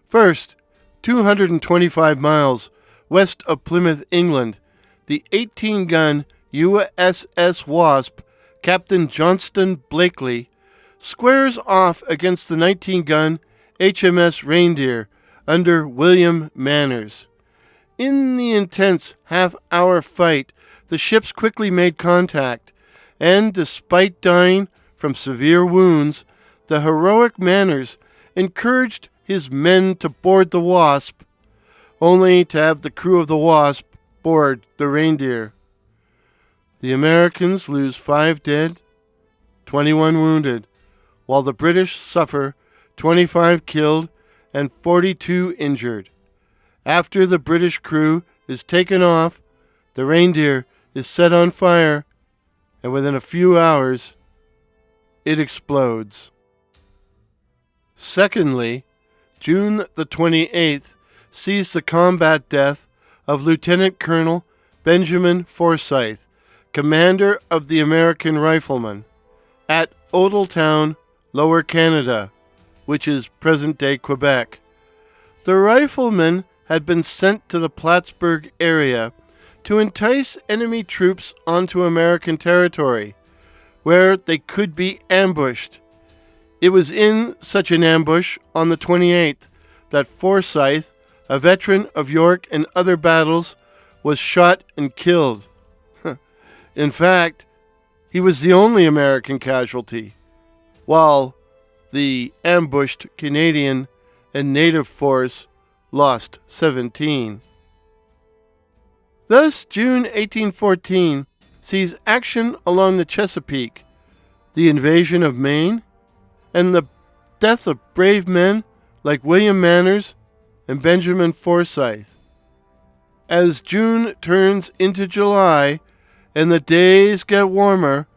First, 225 miles west of Plymouth, England, the 18-gun USS Wasp, Captain Johnston Blakely, squares off against the 19-gun HMS Reindeer under William Manners. In the intense half-hour fight, the ships quickly made contact, and despite dying from severe wounds, the heroic Manners encouraged his men to board the Wasp, only to have the crew of the Wasp board the Reindeer. The Americans lose 5 dead, 21 wounded, while the British suffer 25 killed and 42 injured. After the British crew is taken off, the Reindeer is set on fire, and within a few hours, it explodes. Secondly, June the 28th sees the combat death of Lieutenant Colonel Benjamin Forsyth, commander of the American Riflemen, at Odelltown, Lower Canada, which is present-day Quebec. The riflemen had been sent to the Plattsburg area to entice enemy troops onto American territory, where they could be ambushed. It was in such an ambush on the 28th that Forsyth, a veteran of York and other battles, was shot and killed. In fact, he was the only American casualty, while the ambushed Canadian and native force lost 17. Thus, June 1814 sees action along the Chesapeake, the invasion of Maine, and the death of brave men like William Manners and Benjamin Forsyth. As June turns into July and the days get warmer,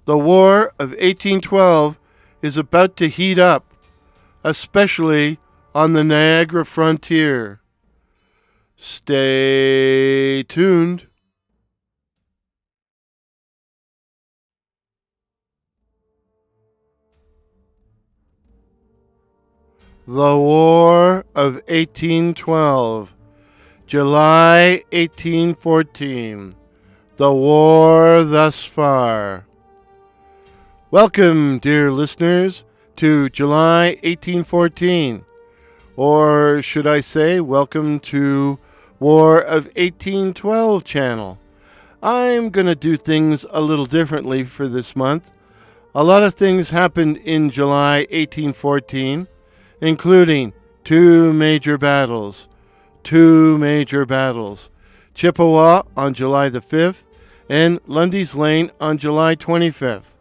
the War of 1812 is about to heat up, especially on the Niagara frontier. Stay tuned. The War of 1812, July 1814. The war thus far. Welcome, dear listeners, to July 1814, or should I say, welcome to War of 1812 channel. I'm going to do things a little differently for this month. A lot of things happened in July 1814, including two major battles. Chippewa on July the 5th and Lundy's Lane on July 25th.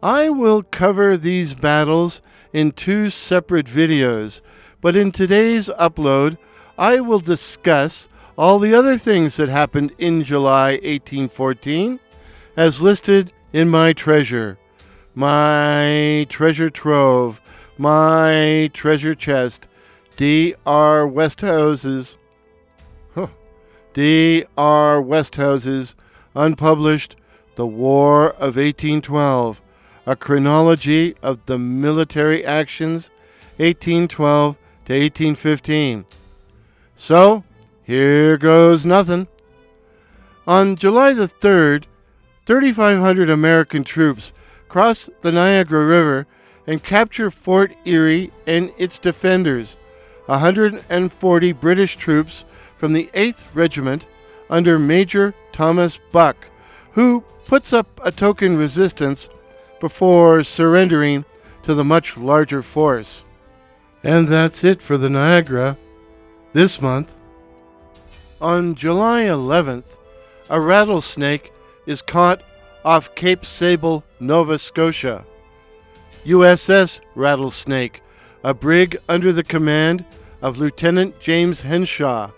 I will cover these battles in 2 separate videos, but in today's upload, I will discuss all the other things that happened in July 1814 as listed in my treasure trove, my treasure chest, D.R. Westhouse's unpublished The War of 1812, a chronology of the military actions 1812 to 1815. So, here goes nothing. On July the 3rd, 3,500 American troops crossed the Niagara River and captured Fort Erie and its defenders, 140 British troops from the 8th Regiment under Major Thomas Buck, who puts up a token resistance before surrendering to the much larger force. And that's it for the Niagara this month. On July 11th, a rattlesnake is caught off Cape Sable, Nova Scotia. USS Rattlesnake, a brig under the command of Lieutenant James Henshaw,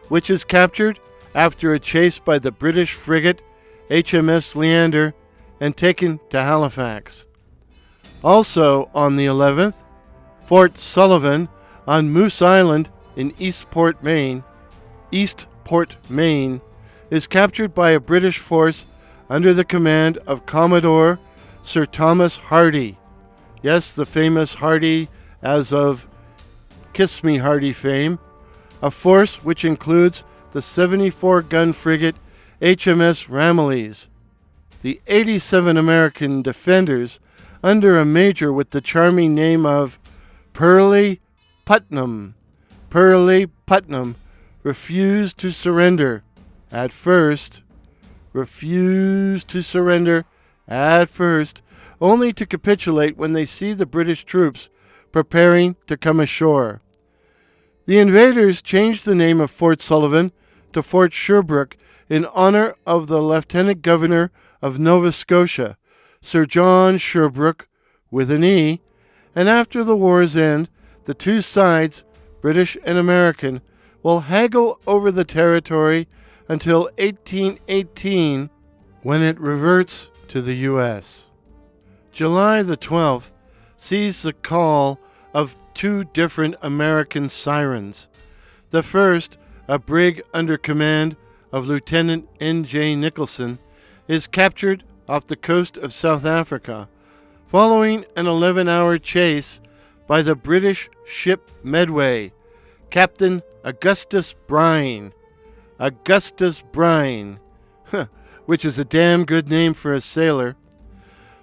which is captured after a chase by the British frigate HMS Leander and taken to Halifax. Also on the 11th, Fort Sullivan on Moose Island in Eastport, Maine, is captured by a British force under the command of Commodore Sir Thomas Hardy. Yes, the famous Hardy as of Kiss Me Hardy fame, a force which includes the 74-gun frigate HMS Ramillies, the 87 American defenders under a major with the charming name of Pearly Putnam. Pearly Putnam refused to surrender at first, only to capitulate when they see the British troops preparing to come ashore. The invaders changed the name of Fort Sullivan to Fort Sherbrooke in honor of the Lieutenant Governor of Nova Scotia, Sir John Sherbrooke, with an E, and after the war's end, the two sides, British and American, will haggle over the territory until 1818, when it reverts to the U.S. July the 12th sees the call of two different American sirens. The first, a brig under command of Lieutenant N.J. Nicholson, is captured off the coast of South Africa, following an 11-hour chase by the British ship Medway, Captain Augustus Brine, which is a damn good name for a sailor.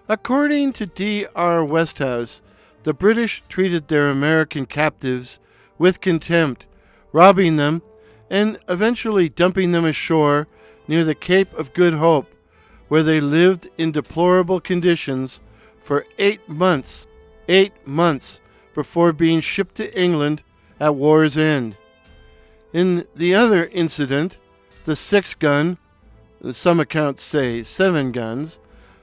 According to D.R. Westhouse, the British treated their American captives with contempt, robbing them and eventually dumping them ashore near the Cape of Good Hope, where they lived in deplorable conditions for 8 months before being shipped to England at war's end. In the other incident, the 6-gun, some accounts say 7 guns,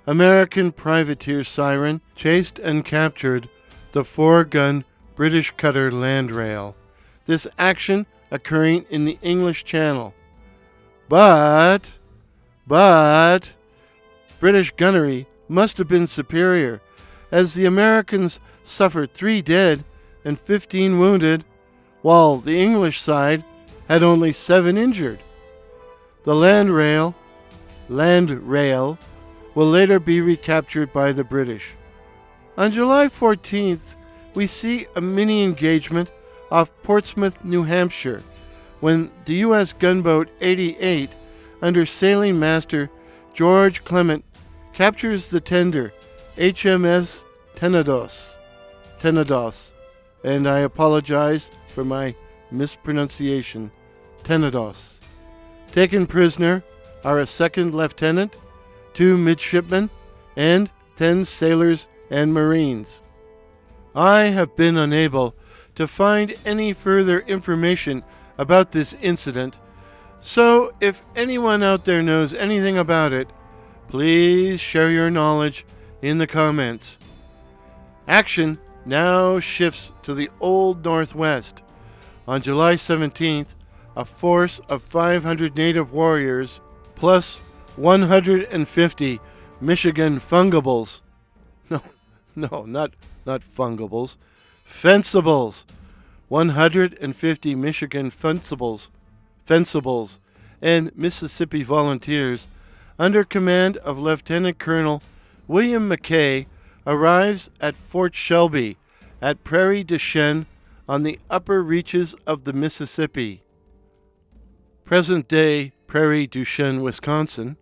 American privateer siren chased and captured the 4-gun British cutter Landrail, this action occurring in the English Channel. But British gunnery must have been superior, as the Americans suffered 3 dead and 15 wounded, while the English side had only 7 injured. The Landrail will later be recaptured by the British. On July 14th, we see a mini engagement off Portsmouth, New Hampshire, when the U.S. gunboat 88, under sailing master George Clement, captures the tender HMS Tenedos, and I apologize for my mispronunciation, Tenedos. Taken prisoner are a 2nd lieutenant, 2 midshipmen, and 10 sailors and marines. I have been unable to find any further information about this incident, so if anyone out there knows anything about it, please share your knowledge in the comments. Action now shifts to the Old Northwest. On July 17th, a force of 500 native warriors plus 150 Michigan fungables. No, not fungables. Fencibles. 150 Michigan fencibles, and Mississippi volunteers under command of Lieutenant Colonel William McKay arrives at Fort Shelby at Prairie du Chien on the upper reaches of the Mississippi, present-day Prairie du Chien, Wisconsin,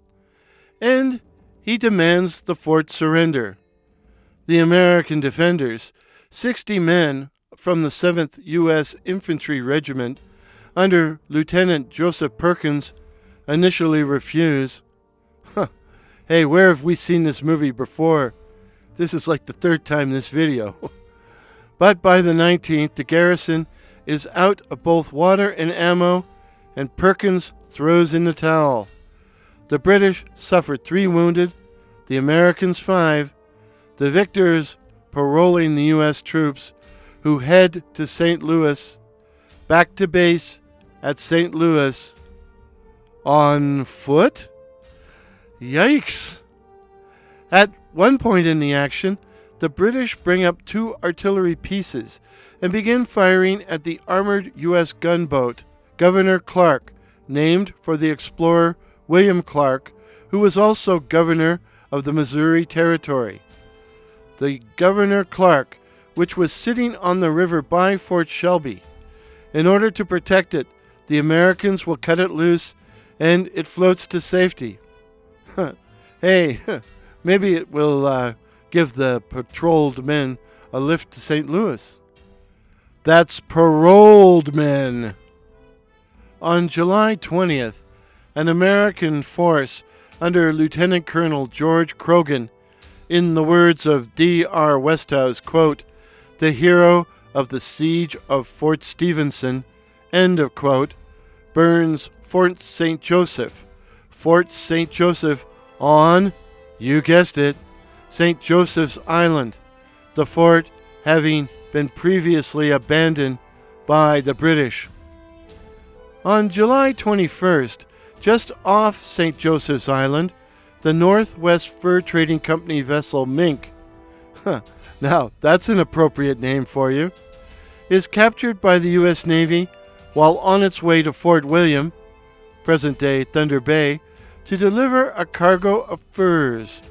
and he demands the fort surrender. The American defenders, 60 men from the 7th U.S. Infantry Regiment under Lieutenant Joseph Perkins, initially refuse. Hey, where have we seen this movie before? This is like the 3rd time this video. But by the 19th, the garrison is out of both water and ammo, and Perkins throws in the towel. The British suffered 3 wounded, the Americans 5, the victors paroling the U.S. troops, who head to St. Louis, back to base at St. Louis, on foot? Yikes! At one point in the action, the British bring up 2 artillery pieces and begin firing at the armored U.S. gunboat, Governor Clark, named for the explorer William Clark, who was also governor of the Missouri Territory. The Governor Clark, which was sitting on the river by Fort Shelby. In order to protect it, the Americans will cut it loose and it floats to safety. Hey, maybe it will give the patrolled men a lift to St. Louis. That's paroled men. On July 20th, an American force under Lieutenant Colonel George Croghan, in the words of D.R. Westhouse, quote, "the hero of the siege of Fort Stephenson," end of quote, burns Fort St. Joseph. Fort St. Joseph on, you guessed it, St. Joseph's Island, the fort having been previously abandoned by the British. On July 21st, just off St. Joseph's Island, the Northwest Fur Trading Company vessel Mink, now that's an appropriate name for you, is captured by the U.S. Navy while on its way to Fort William, present-day Thunder Bay, to deliver a cargo of furs.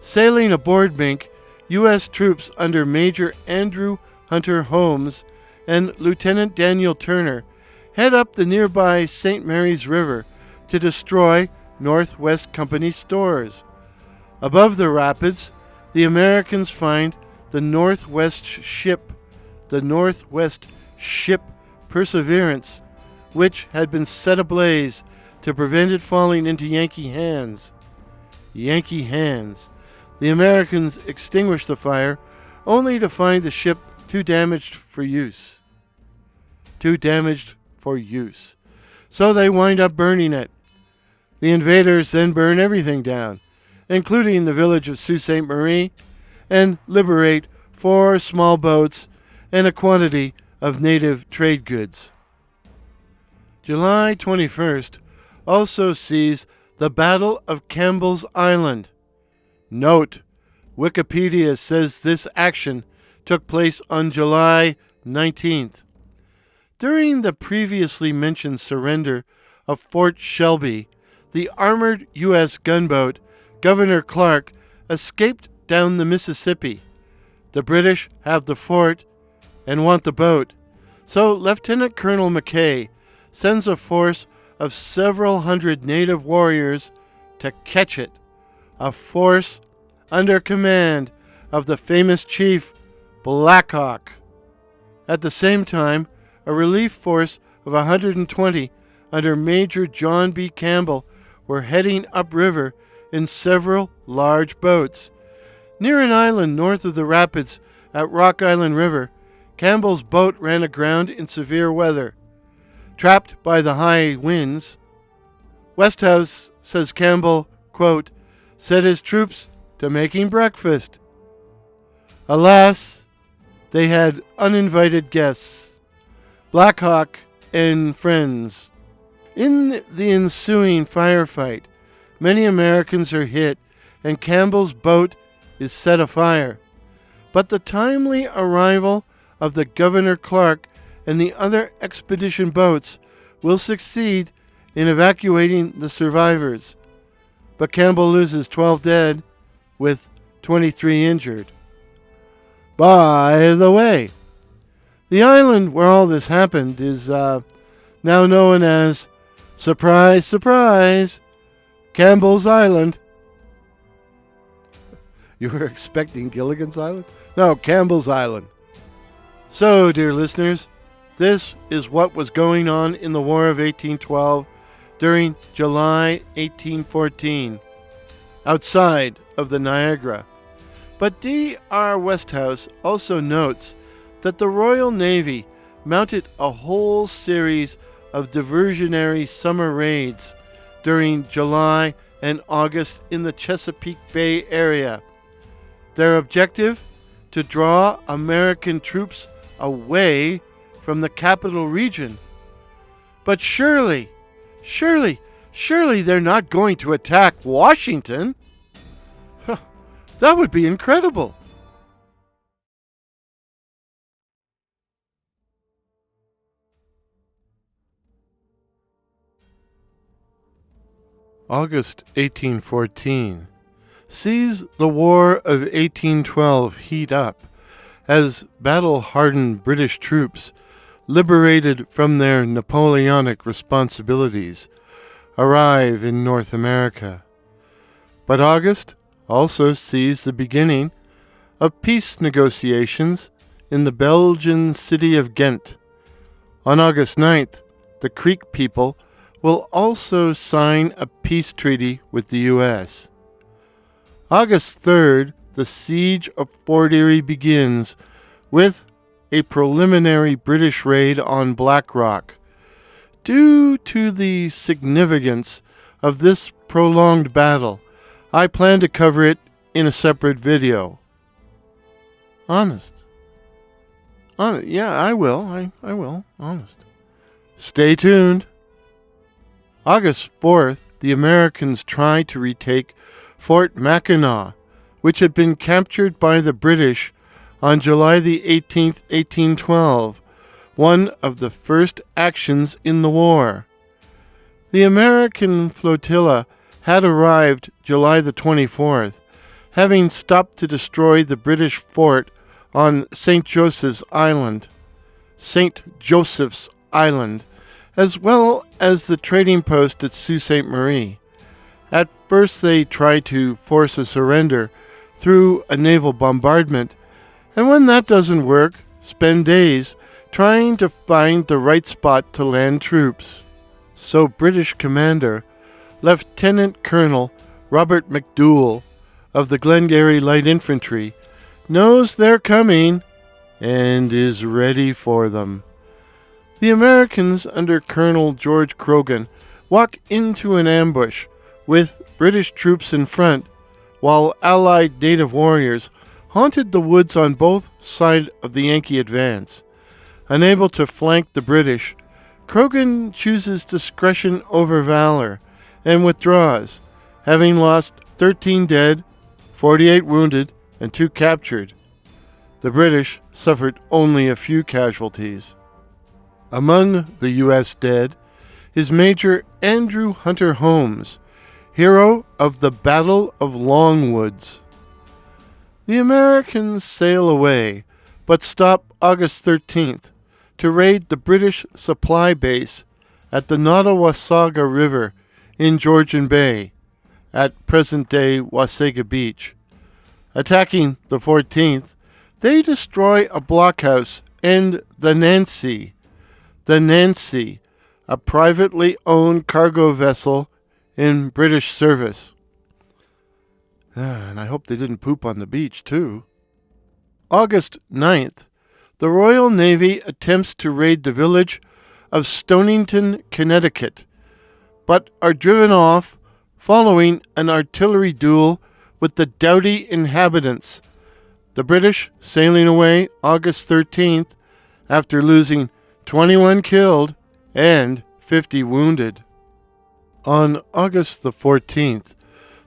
Sailing aboard Mink, U.S. troops under Major Andrew Hunter Holmes and Lieutenant Daniel Turner head up the nearby St. Mary's River to destroy Northwest Company stores. Above the rapids, the Americans find the Northwest ship Perseverance, which had been set ablaze to prevent it falling into Yankee hands. Yankee hands. The Americans extinguish the fire, only to find the ship too damaged for use. So they wind up burning it. The invaders then burn everything down, including the village of Sault Ste. Marie, and liberate 4 small boats and a quantity of native trade goods. July 21st also sees the Battle of Campbell's Island. Note, Wikipedia says this action took place on July 19th. During the previously mentioned surrender of Fort Shelby, the armored U.S. gunboat Governor Clark escaped down the Mississippi. The British have the fort and want the boat, so Lieutenant Colonel McKay sends a force of several hundred native warriors to catch it, a force under command of the famous chief Black Hawk. At the same time, a relief force of 120 under Major John B. Campbell were heading upriver in several large boats. Near an island north of the rapids at Rock Island River, Campbell's boat ran aground in severe weather. Trapped by the high winds, Westhouse says Campbell, quote, set his troops to making breakfast. Alas, they had uninvited guests, Black Hawk and friends. In the ensuing firefight, many Americans are hit and Campbell's boat is set afire. But the timely arrival of the Governor Clark and the other expedition boats will succeed in evacuating the survivors. But Campbell loses 12 dead with 23 injured. By the way, the island where all this happened is now known as, surprise, surprise, Campbell's Island. You were expecting Gilligan's Island? No, Campbell's Island. So, dear listeners, this is what was going on in the War of 1812 during July 1814, outside of the Niagara. But D.R. Westhouse also notes that the Royal Navy mounted a whole series of diversionary summer raids during July and August in the Chesapeake Bay area. Their objective? To draw American troops away from the capital region. But surely they're not going to attack Washington. That would be incredible. August 1814 sees the War of 1812 heat up as battle-hardened British troops, liberated from their Napoleonic responsibilities, arrive in North America. But August also sees the beginning of peace negotiations in the Belgian city of Ghent. On August 9th, the Creek people will also sign a peace treaty with the U.S. August 3rd, the siege of Fort Erie begins with a preliminary British raid on Black Rock. Due to the significance of this prolonged battle, I plan to cover it in a separate video. Honest. Yeah, I will. I will. Honest. Stay tuned. August 4th, the Americans try to retake Fort Mackinac, which had been captured by the British on July the 18th, 1812, one of the first actions in the war. The American flotilla had arrived July the 24th, having stopped to destroy the British fort on St. Joseph's Island, as well as the trading post at Sault Ste. Marie. At first they tried to force a surrender through a naval bombardment, and when that doesn't work, spend days trying to find the right spot to land troops. So British commander Lieutenant Colonel Robert McDougall of the Glengarry Light Infantry knows they're coming and is ready for them. The Americans under Colonel George Croghan walk into an ambush with British troops in front, while Allied native warriors haunted the woods on both sides of the Yankee advance. Unable to flank the British, Croghan chooses discretion over valor and withdraws, having lost 13 dead, 48 wounded, and 2 captured. The British suffered only a few casualties. Among the U.S. dead is Major Andrew Hunter Holmes, hero of the Battle of Longwoods. The Americans sail away, but stop August 13th to raid the British supply base at the Nottawasaga River in Georgian Bay, at present-day Wasaga Beach. Attacking the 14th, they destroy a blockhouse and the Nancy, a privately owned cargo vessel in British service. And I hope they didn't poop on the beach, too. August 9th, the Royal Navy attempts to raid the village of Stonington, Connecticut, but are driven off following an artillery duel with the doughty inhabitants, the British sailing away August 13th after losing 21 killed and 50 wounded. On August the 14th,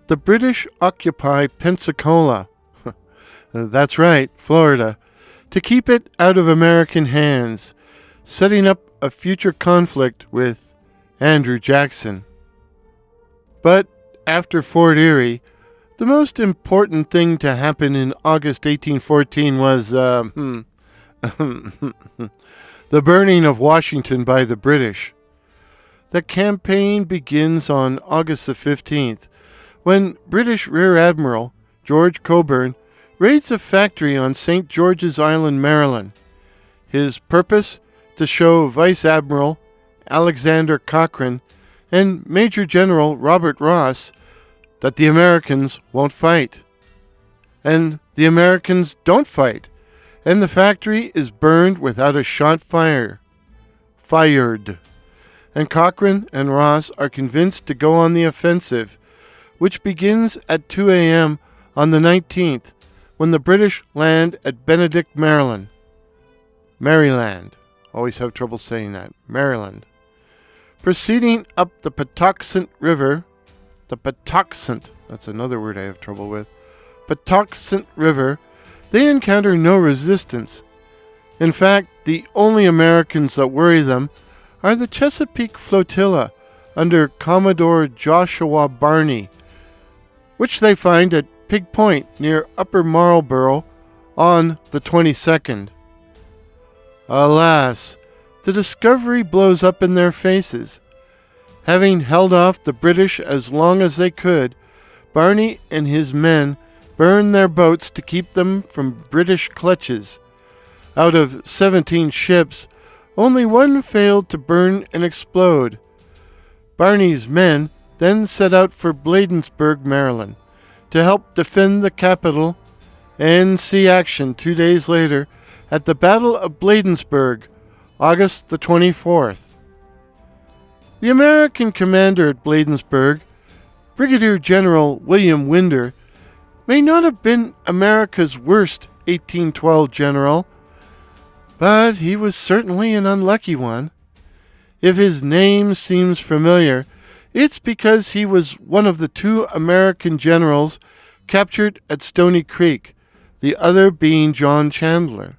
the British occupy Pensacola, that's right, Florida, to keep it out of American hands, setting up a future conflict with Andrew Jackson. But after Fort Erie, the most important thing to happen in August 1814 was the burning of Washington by the British. The campaign begins on August the 15th, when British Rear Admiral George Cockburn raids a factory on St. George's Island, Maryland. His purpose? To show Vice Admiral Alexander Cochrane and Major General Robert Ross that the Americans won't fight. And the Americans don't fight, and the factory is burned without a shot fired. And Cochrane and Ross are convinced to go on the offensive, which begins at 2 a.m. on the 19th, when the British land at Benedict, Maryland. Always have trouble saying that. Maryland. Proceeding up the Patuxent River, that's another word I have trouble with, Patuxent River, they encounter no resistance. In fact, the only Americans that worry them are the Chesapeake flotilla under Commodore Joshua Barney, which they find at Pig Point near Upper Marlborough on the 22nd. Alas, the discovery blows up in their faces. Having held off the British as long as they could, Barney and his men burned their boats to keep them from British clutches. Out of 17 ships, only one failed to burn and explode. Barney's men then set out for Bladensburg, Maryland, to help defend the capital and see action 2 days later at the Battle of Bladensburg, August the 24th. The American commander at Bladensburg, Brigadier General William Winder, may not have been America's worst 1812 general, but he was certainly an unlucky one. If his name seems familiar, it's because he was one of the 2 American generals captured at Stony Creek, the other being John Chandler.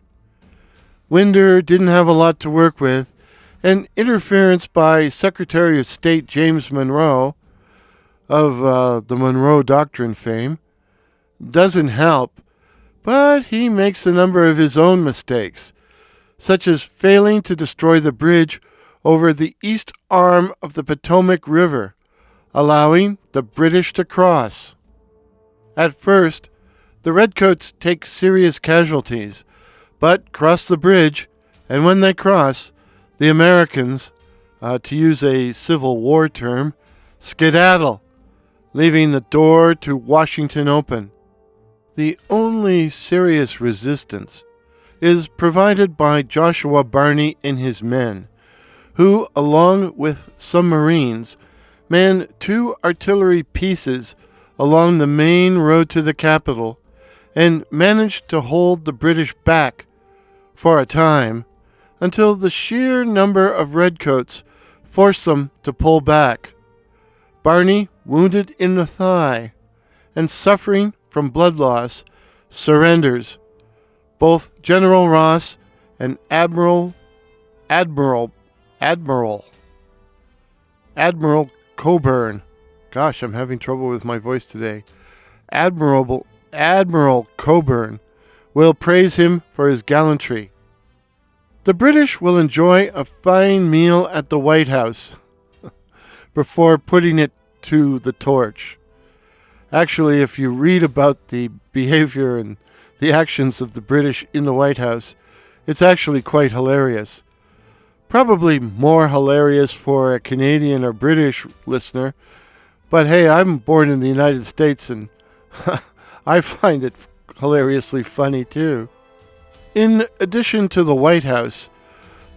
Winder didn't have a lot to work with, and interference by Secretary of State James Monroe, of the Monroe Doctrine fame, doesn't help, but he makes a number of his own mistakes, such as failing to destroy the bridge over the east arm of the Potomac River, allowing the British to cross. At first, the Redcoats take serious casualties, but cross the bridge, and when they cross, the Americans, to use a Civil War term, skedaddle, leaving the door to Washington open. The only serious resistance is provided by Joshua Barney and his men, who, along with some Marines, man 2 artillery pieces along the main road to the capital and managed to hold the British back for a time until the sheer number of redcoats forced them to pull back. Barney, wounded in the thigh and suffering from blood loss, surrenders. Both General Ross and Admiral Coburn. Gosh, I'm having trouble with my voice today. Admiral Coburn will praise him for his gallantry. The British will enjoy a fine meal at the White House before putting it to the torch. Actually, if you read about the behavior and the actions of the British in the White House, it's actually quite hilarious. Probably more hilarious for a Canadian or British listener, but hey, I'm born in the United States and I find it hilariously funny too. In addition to the White House,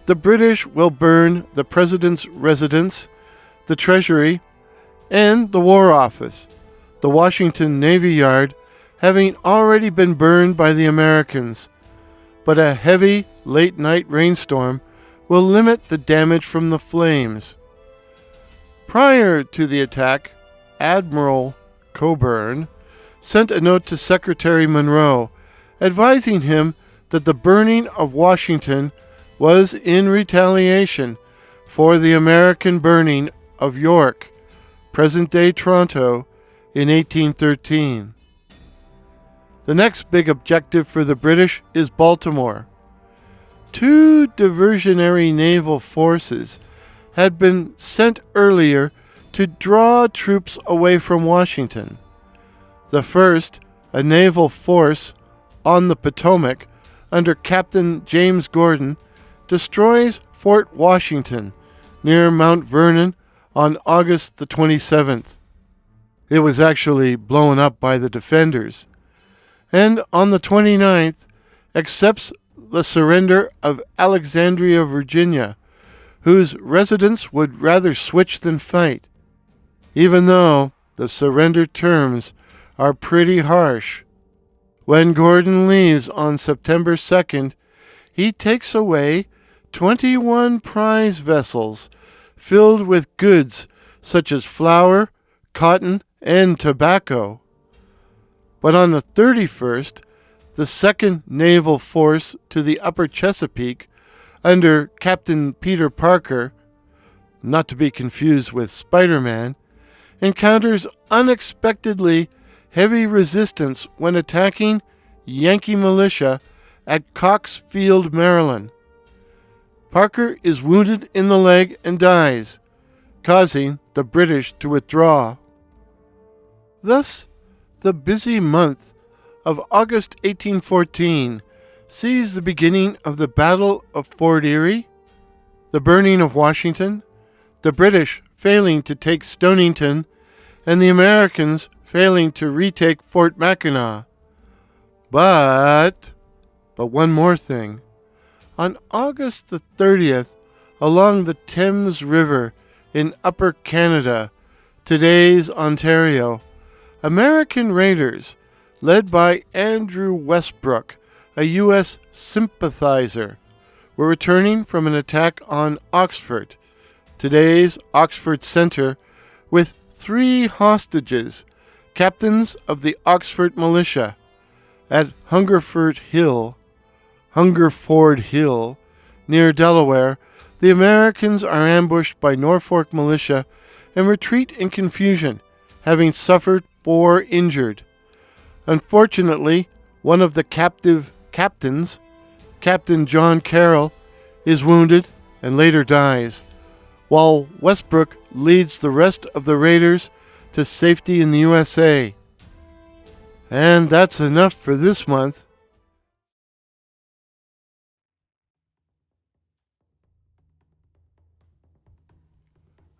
the British will burn the President's residence, the Treasury, and the War Office, the Washington Navy Yard having already been burned by the Americans, but a heavy late-night rainstorm will limit the damage from the flames. Prior to the attack, Admiral Coburn sent a note to Secretary Monroe advising him that the burning of Washington was in retaliation for the American burning of York, present-day Toronto, in 1813. The next big objective for the British is Baltimore. 2 diversionary naval forces had been sent earlier to draw troops away from Washington. The first, a naval force on the Potomac under Captain James Gordon, destroys Fort Washington near Mount Vernon on August the 27th. It was actually blown up by the defenders, and on the 29th accepts the surrender of Alexandria, Virginia, whose residents would rather switch than fight, even though the surrender terms are pretty harsh. When Gordon leaves on September 2nd, he takes away 21 prize vessels filled with goods such as flour, cotton, and tobacco. But on the 31st, the 2nd Naval Force to the Upper Chesapeake, under Captain Peter Parker, not to be confused with Spider-Man, encounters unexpectedly heavy resistance when attacking Yankee militia at Cox Field, Maryland. Parker is wounded in the leg and dies, causing the British to withdraw. Thus, the busy month of August 1814 sees the beginning of the Battle of Fort Erie, the burning of Washington, the British failing to take Stonington, and the Americans failing to retake Fort Mackinac. But one more thing. On August the 30th, along the Thames River in Upper Canada, today's Ontario, American raiders, led by Andrew Westbrook, a U.S. sympathizer, were returning from an attack on Oxford, today's Oxford Centre, with 3 hostages, captains of the Oxford militia. At Hungerford Hill, near Delaware, the Americans are ambushed by Norfolk militia and retreat in confusion, having suffered 4 injured. Unfortunately, one of the captive captains, Captain John Carroll, is wounded and later dies, while Westbrook leads the rest of the raiders to safety in the USA. And that's enough for this month.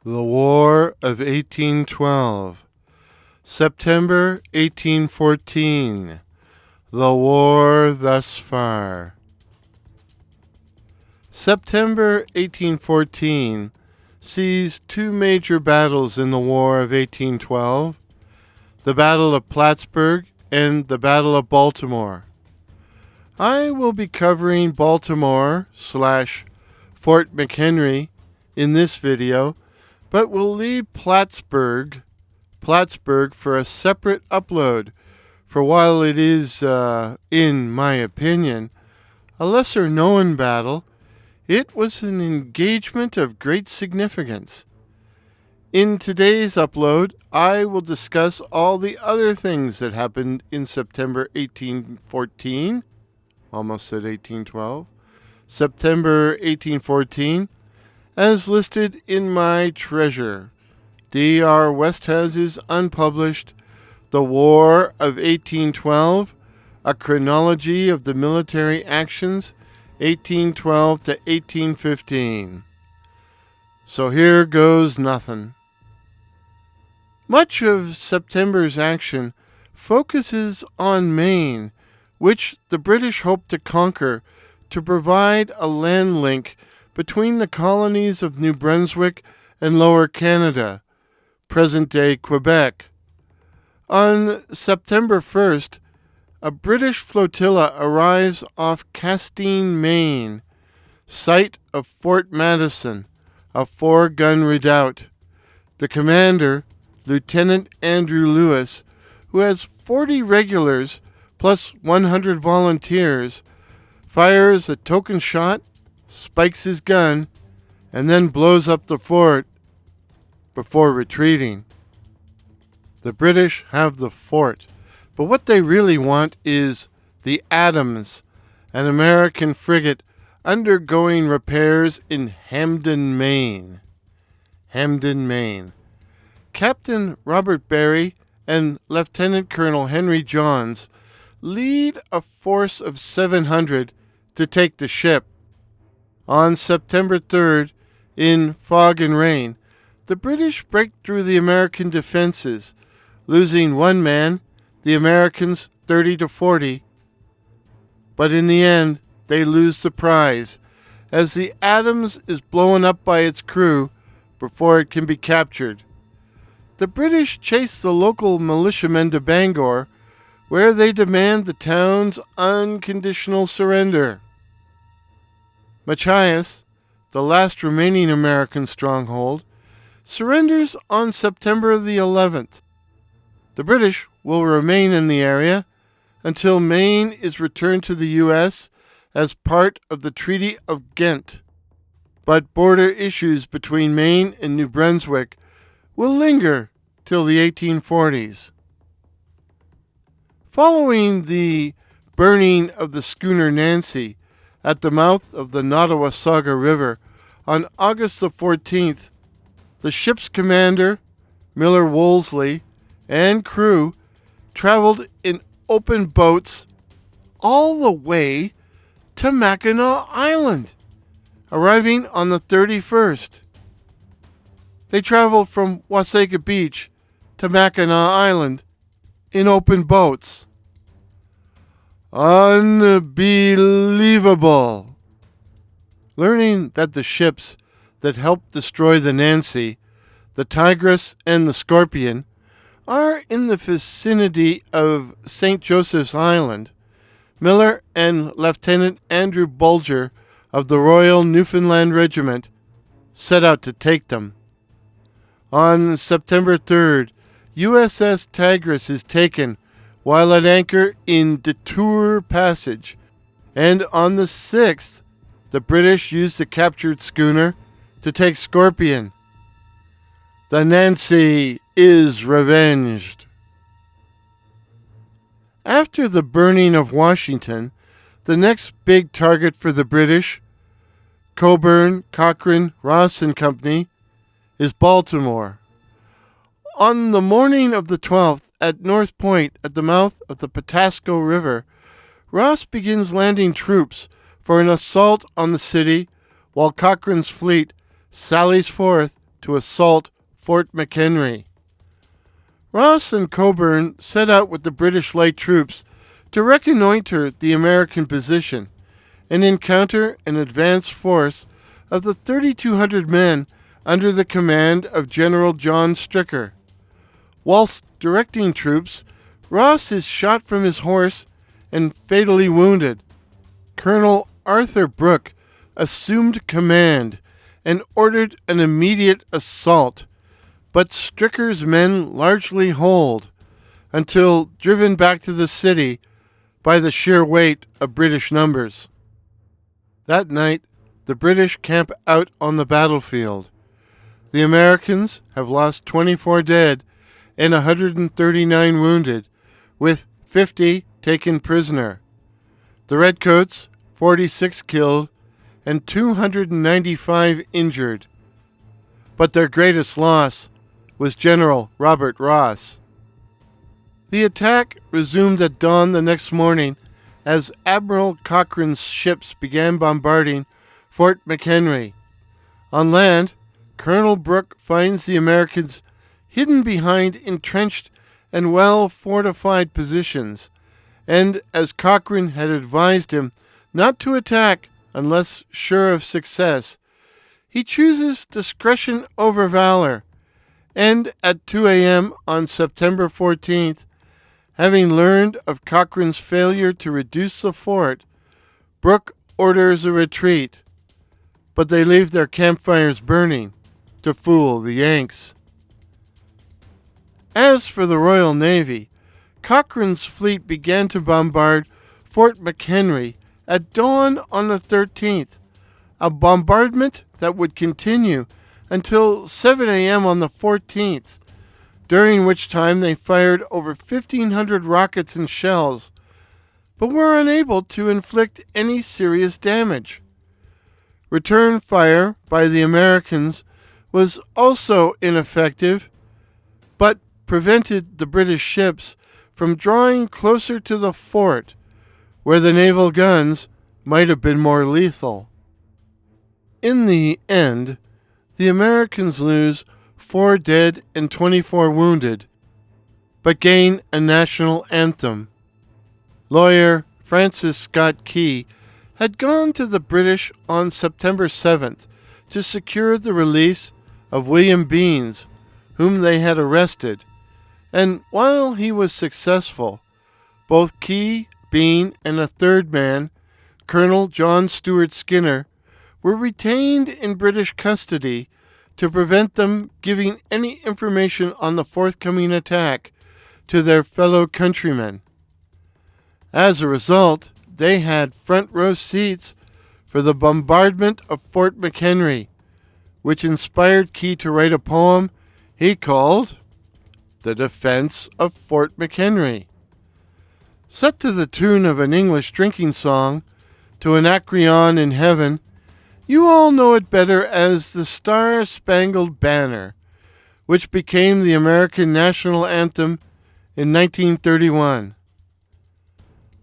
The War of 1812. September 1814. The war thus far. September 1814 sees 2 major battles in the War of 1812, the Battle of Plattsburg and the Battle of Baltimore. I will be covering Baltimore/Fort McHenry in this video, but will leave Plattsburg for a separate upload, for while it is, in my opinion, a lesser-known battle, it was an engagement of great significance. In today's upload, I will discuss all the other things that happened in September 1814, almost said 1812, September 1814, as listed in my treasure, D.R. Westhouse's unpublished The War of 1812, A Chronology of the Military Actions, 1812 to 1815. So here goes nothing. Much of September's action focuses on Maine, which the British hoped to conquer to provide a land link between the colonies of New Brunswick and Lower Canada, present-day Quebec. On September 1st, a British flotilla arrives off Castine, Maine, site of Fort Madison, a 4-gun redoubt. The commander, Lieutenant Andrew Lewis, who has 40 regulars plus 100 volunteers, fires a token shot, spikes his gun, and then blows up the fort before retreating. The British have the fort, but what they really want is the Adams, an American frigate undergoing repairs in Hamden, Maine. Captain Robert Barry and Lieutenant Colonel Henry Johns lead a force of 700 to take the ship. On September 3rd, in fog and rain, the British break through the American defenses, losing 1 man, the Americans 30 to 40. But in the end, they lose the prize, as the Adams is blown up by its crew before it can be captured. The British chase the local militiamen to Bangor, where they demand the town's unconditional surrender. Machias, the last remaining American stronghold, surrenders on September the 11th. The British will remain in the area until Maine is returned to the U.S. as part of the Treaty of Ghent. But border issues between Maine and New Brunswick will linger till the 1840s. Following the burning of the schooner Nancy at the mouth of the Nottawasaga River on August the 14th, the ship's commander, Miller Wolseley, and crew traveled in open boats all the way to Mackinac Island, arriving on the 31st. They traveled from Wasaga Beach to Mackinac Island in open boats. Unbelievable! Learning that the ships that helped destroy the Nancy, the Tigress, and the Scorpion are in the vicinity of St. Joseph's Island, Miller and Lieutenant Andrew Bulger of the Royal Newfoundland Regiment set out to take them. On September 3rd, USS Tigress is taken while at anchor in Detour Passage, and on the 6th, the British used the captured schooner to take Scorpion. The Nancy is revenged. After the burning of Washington, the next big target for the British, Cockburn, Cochrane, Ross and Company, is Baltimore. On the morning of the 12th, at North Point, at the mouth of the Patapsco River, Ross begins landing troops for an assault on the city, while Cochrane's fleet sallies forth to assault Fort McHenry. Ross and Cockburn set out with the British light troops to reconnoiter the American position and encounter an advance force of the 3,200 men under the command of General John Stricker. Whilst directing troops, Ross is shot from his horse and fatally wounded. Colonel Arthur Brooke assumed command and ordered an immediate assault, but Stricker's men largely hold until driven back to the city by the sheer weight of British numbers. That night, the British camp out on the battlefield. The Americans have lost 24 dead and 139 wounded, with 50 taken prisoner. The Redcoats, 46 killed and 295 injured. But their greatest loss was General Robert Ross. The attack resumed at dawn the next morning as Admiral Cochrane's ships began bombarding Fort McHenry. On land, Colonel Brooke finds the Americans hidden behind entrenched and well-fortified positions, and as Cochrane had advised him not to attack unless sure of success, he chooses discretion over valor, and at 2 a.m. on September 14th, having learned of Cochrane's failure to reduce the fort, Brooke orders a retreat, but they leave their campfires burning to fool the Yanks. As for the Royal Navy, Cochrane's fleet began to bombard Fort McHenry at dawn on the 13th, a bombardment that would continue until 7 a.m. on the 14th, during which time they fired over 1,500 rockets and shells, but were unable to inflict any serious damage. Return fire by the Americans was also ineffective, but prevented the British ships from drawing closer to the fort, where the naval guns might have been more lethal. In the end, the Americans lose 4 dead and 24 wounded, but gain a national anthem. Lawyer Francis Scott Key had gone to the British on September 7th to secure the release of William Beans, whom they had arrested, and while he was successful, both Key, Bean, and a third man, Colonel John Stuart Skinner, were retained in British custody to prevent them giving any information on the forthcoming attack to their fellow countrymen. As a result, they had front row seats for the bombardment of Fort McHenry, which inspired Key to write a poem he called The Defense of Fort McHenry. Set to the tune of an English drinking song, To Anacreon in Heaven, you all know it better as the Star-Spangled Banner, which became the American national anthem in 1931.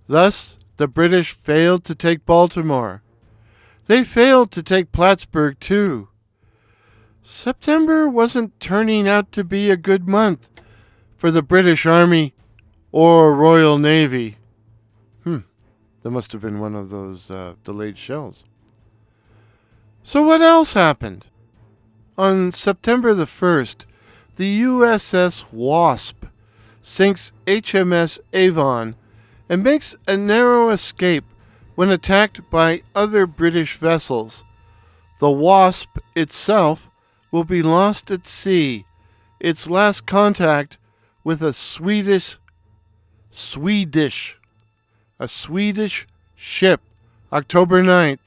Thus, the British failed to take Baltimore. They failed to take Plattsburg, too. September wasn't turning out to be a good month for the British Army or Royal Navy. That must have been one of those delayed shells. So what else happened? On September the 1st, the USS Wasp sinks HMS Avon and makes a narrow escape when attacked by other British vessels. The Wasp itself will be lost at sea, its last contact with a Swedish ship, October 9th,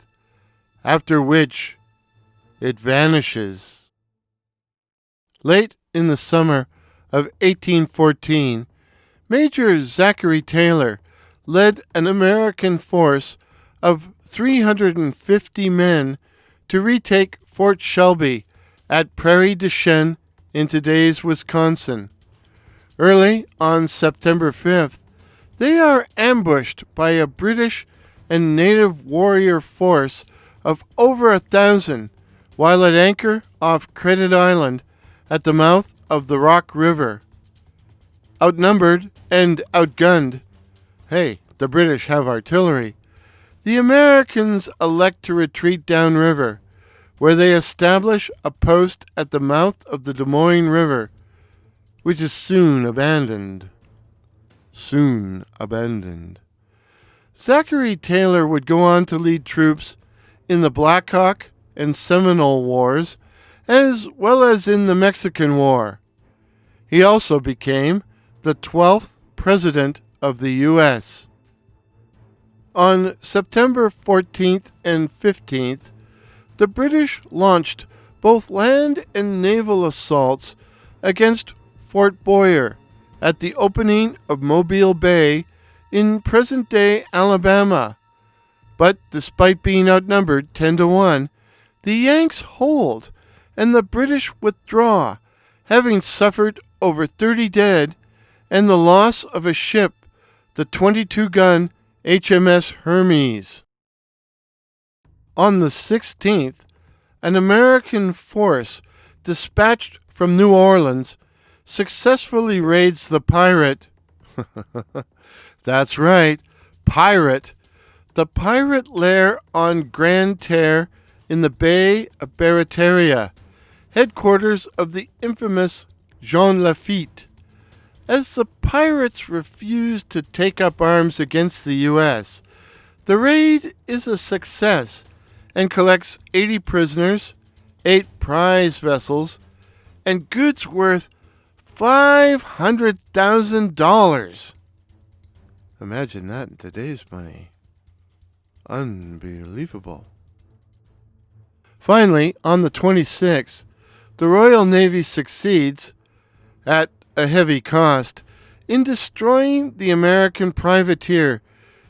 after which it vanishes. Late in the summer of 1814, Major Zachary Taylor led an American force of 350 men to retake Fort Shelby at Prairie du Chien in today's Wisconsin. Early on September 5th, they are ambushed by a British and native warrior force of over 1,000 while at anchor off Credit Island at the mouth of the Rock River. Outnumbered and outgunned, hey, the British have artillery, the Americans elect to retreat downriver, where they establish a post at the mouth of the Des Moines River, which is soon abandoned. Zachary Taylor would go on to lead troops in the Black Hawk and Seminole Wars, as well as in the Mexican War. He also became the 12th President of the U.S. On September 14th and 15th, the British launched both land and naval assaults against Fort Boyer at the opening of Mobile Bay in present-day Alabama. But despite being outnumbered 10-1, the Yanks hold and the British withdraw, having suffered over 30 dead and the loss of a ship, the 22-gun HMS Hermes. On the 16th, an American force dispatched from New Orleans successfully raids the pirate. That's right, pirate. The pirate lair on Grande Terre in the Bay of Barataria, headquarters of the infamous Jean Lafitte. As the pirates refuse to take up arms against the U.S., the raid is a success and collects 80 prisoners, 8 prize vessels, and goods worth $500,000. Imagine that in today's money. Unbelievable. Finally, on the 26th, the Royal Navy succeeds, at a heavy cost, in destroying the American privateer,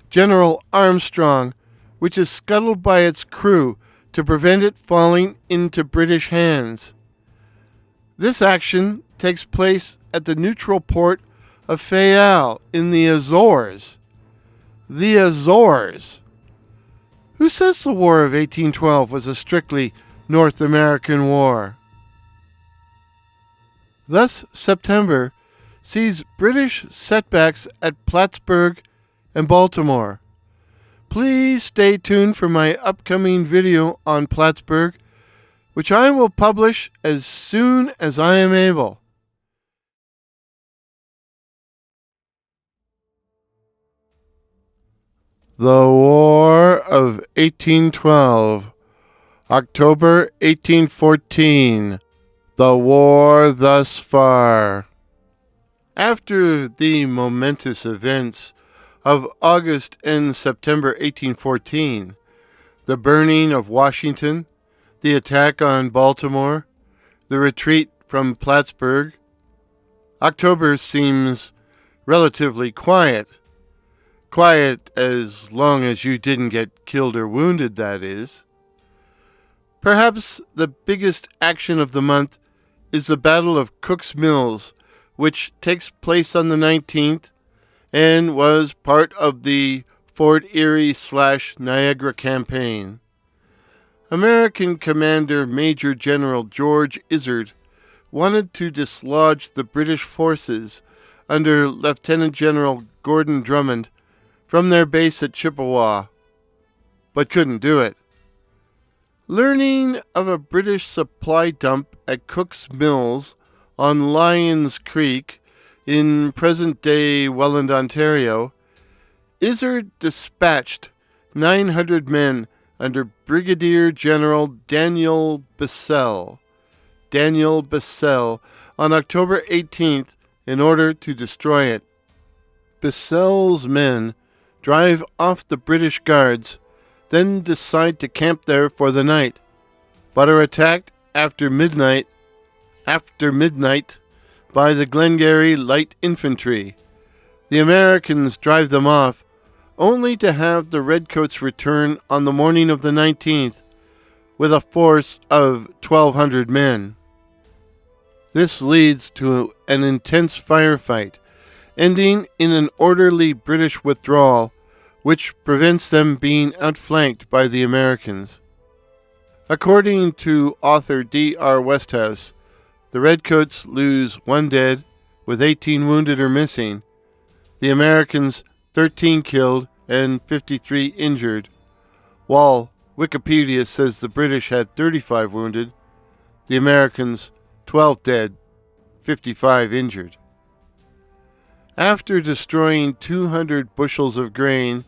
General Armstrong, which is scuttled by its crew to prevent it falling into British hands. This action takes place at the neutral port of Fayal in the Azores. The Azores! Who says the War of 1812 was a strictly North American war? Thus, September sees British setbacks at Plattsburg and Baltimore. Please stay tuned for my upcoming video on Plattsburg, which I will publish as soon as I am able. The War of 1812, October 1814. The war thus far. After the momentous events of August and September 1814, the burning of Washington, the attack on Baltimore, the retreat from Plattsburg, October seems relatively quiet. Quiet as long as you didn't get killed or wounded, that is. Perhaps the biggest action of the month is the Battle of Cook's Mills, which takes place on the 19th and was part of the Fort Erie/Niagara campaign. American Commander Major General George Izard wanted to dislodge the British forces under Lieutenant General Gordon Drummond from their base at Chippewa, but couldn't do it. Learning of a British supply dump at Cook's Mills on Lyons Creek in present-day Welland, Ontario, Izard dispatched 900 men under Brigadier General Daniel Bissell on October 18th in order to destroy it. Bissell's men drive off the British guards, then decide to camp there for the night, but are attacked after midnight by the Glengarry Light Infantry. The Americans drive them off, only to have the Redcoats return on the morning of the 19th with a force of 1,200 men. This leads to an intense firefight, ending in an orderly British withdrawal, which prevents them being outflanked by the Americans. According to author D.R. Westhouse, the Redcoats lose 1 dead, with 18 wounded or missing. The Americans 13 killed and 53 injured, while Wikipedia says the British had 35 wounded, the Americans 12 dead, 55 injured. After destroying 200 bushels of grain,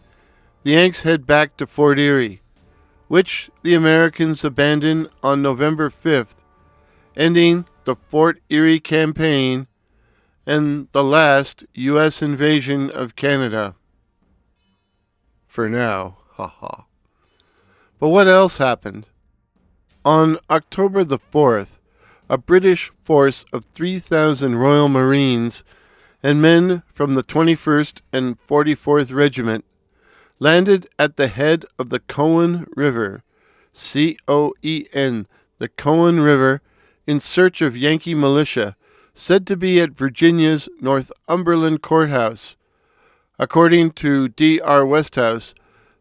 the Yanks head back to Fort Erie, which the Americans abandoned on November 5th, ending the Fort Erie campaign and the last U.S. invasion of Canada. For now, haha. But what else happened? On October the 4th, a British force of 3,000 Royal Marines and men from the 21st and 44th Regiment landed at the head of the Coen River, C-O-E-N, the Coen River, in search of Yankee militia, said to be at Virginia's Northumberland Courthouse. According to D.R. Westhouse,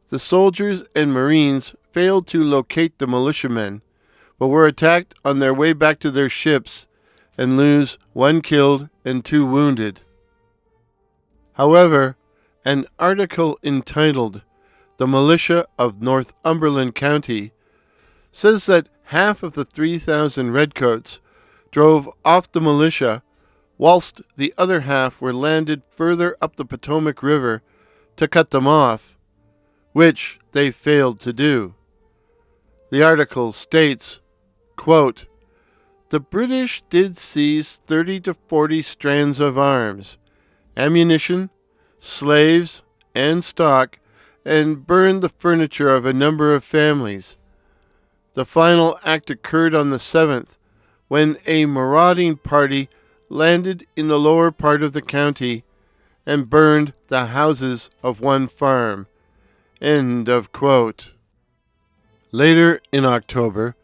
the soldiers and Marines failed to locate the militiamen, but were attacked on their way back to their ships and lose 1 killed and 2 wounded. However, an article entitled "The Militia of Northumberland County" says that half of the 3,000 Redcoats drove off the militia, whilst the other half were landed further up the Potomac River to cut them off, which they failed to do. The article states, quote, "The British did seize 30 to 40 strands of arms, ammunition, slaves, and stock, and burned the furniture of a number of families. The final act occurred on the 7th, when a marauding party landed in the lower part of the county and burned the houses of one farm." End of quote. Later in October,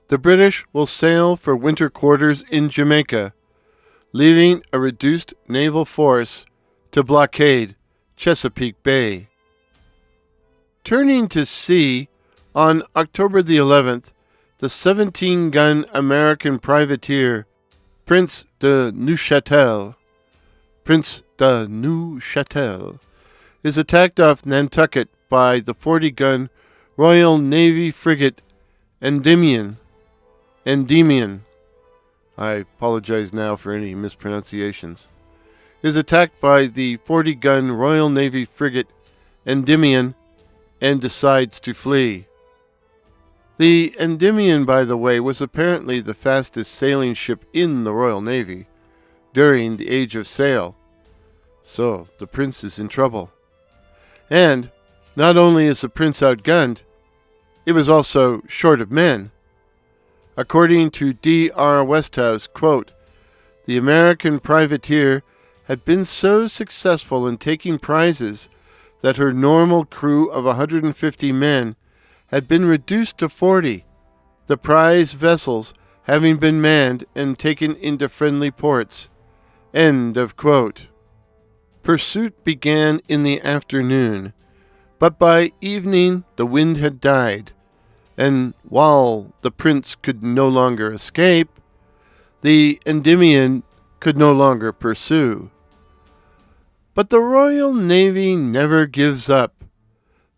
the British will sail for winter quarters in Jamaica, leaving a reduced naval force to blockade Chesapeake Bay. Turning to sea, on October the 11th, the 17-gun American privateer Prince de Neuchâtel is attacked off Nantucket by the 40-gun Royal Navy frigate Endymion. I apologize now for any mispronunciations. Is attacked by the 40-gun Royal Navy frigate Endymion and decides to flee. The Endymion, by the way, was apparently the fastest sailing ship in the Royal Navy during the Age of Sail. So the prince is in trouble. And not only is the prince outgunned, it was also short of men. According to D.R. Westhouse, quote, "The American privateer had been so successful in taking prizes that her normal crew of 150 men had been reduced to 40, the prize vessels having been manned and taken into friendly ports." End of quote. Pursuit began in the afternoon, But by evening the wind had died, and while the prince could no longer escape, the Endymion could no longer pursue. But the Royal Navy never gives up.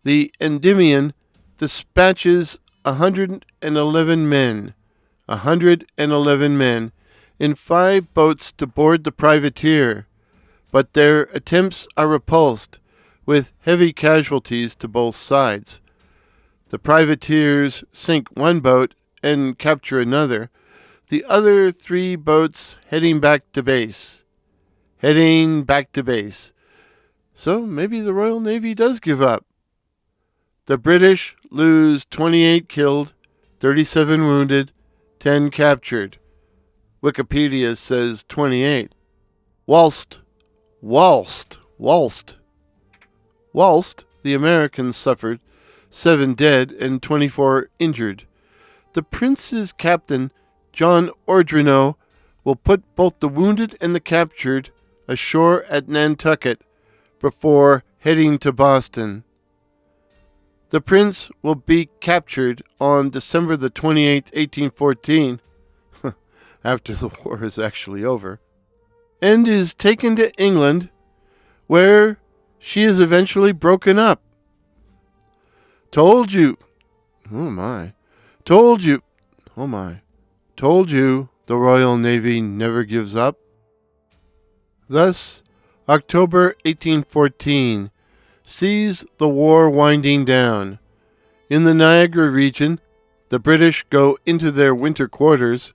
The Endymion dispatches 111 men, 111 men, in 5 boats to board the privateer, but their attempts are repulsed, with heavy casualties to both sides. The privateers sink one boat and capture another, the other 3 boats heading back to base. So maybe the Royal Navy does give up. The British lose 28 killed, 37 wounded, 10 captured. Wikipedia says 28. Whilst the Americans suffered 7 dead and 24 injured. The Prince's captain, John Ordronaux, will put both the wounded and the captured ashore at Nantucket before heading to Boston. The Prince will be captured on December the 28th, 1814, after the war is actually over, and is taken to England, where she is eventually broken up. Told you, the Royal Navy never gives up. Thus, October 1814 sees the war winding down. In the Niagara region, the British go into their winter quarters,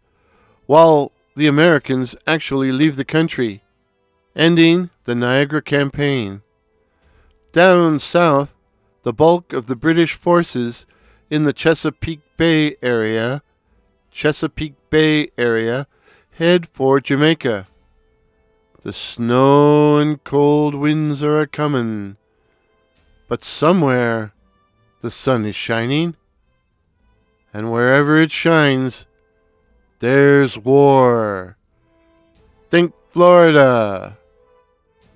while the Americans actually leave the country, ending the Niagara Campaign. Down south, the bulk of the British forces in the Chesapeake Bay area head for Jamaica. The snow and cold winds are a-comin', but somewhere the sun is shining, and wherever it shines, there's war. Think Florida.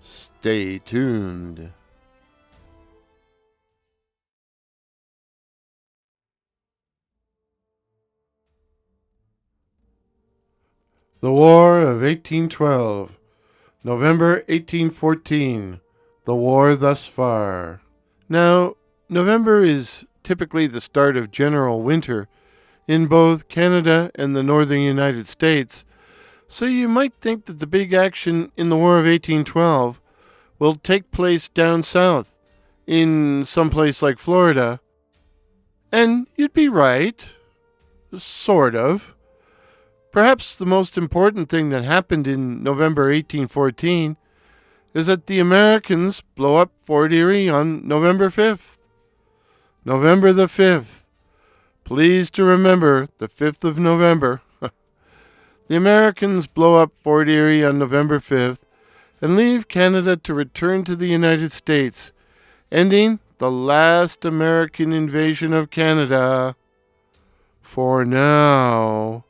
Stay tuned. The War of 1812. November 1814. The war thus far. Now, November is typically the start of general winter in both Canada and the northern United States, so you might think that the big action in the War of 1812 will take place down south, in some place like Florida. And you'd be right. Sort of. Perhaps the most important thing that happened in November 1814 is that the Americans blow up Fort Erie on November 5th. November the 5th. Please to remember the 5th of November. The Americans blow up Fort Erie on November 5th and leave Canada to return to the United States, ending the last American invasion of Canada. For now.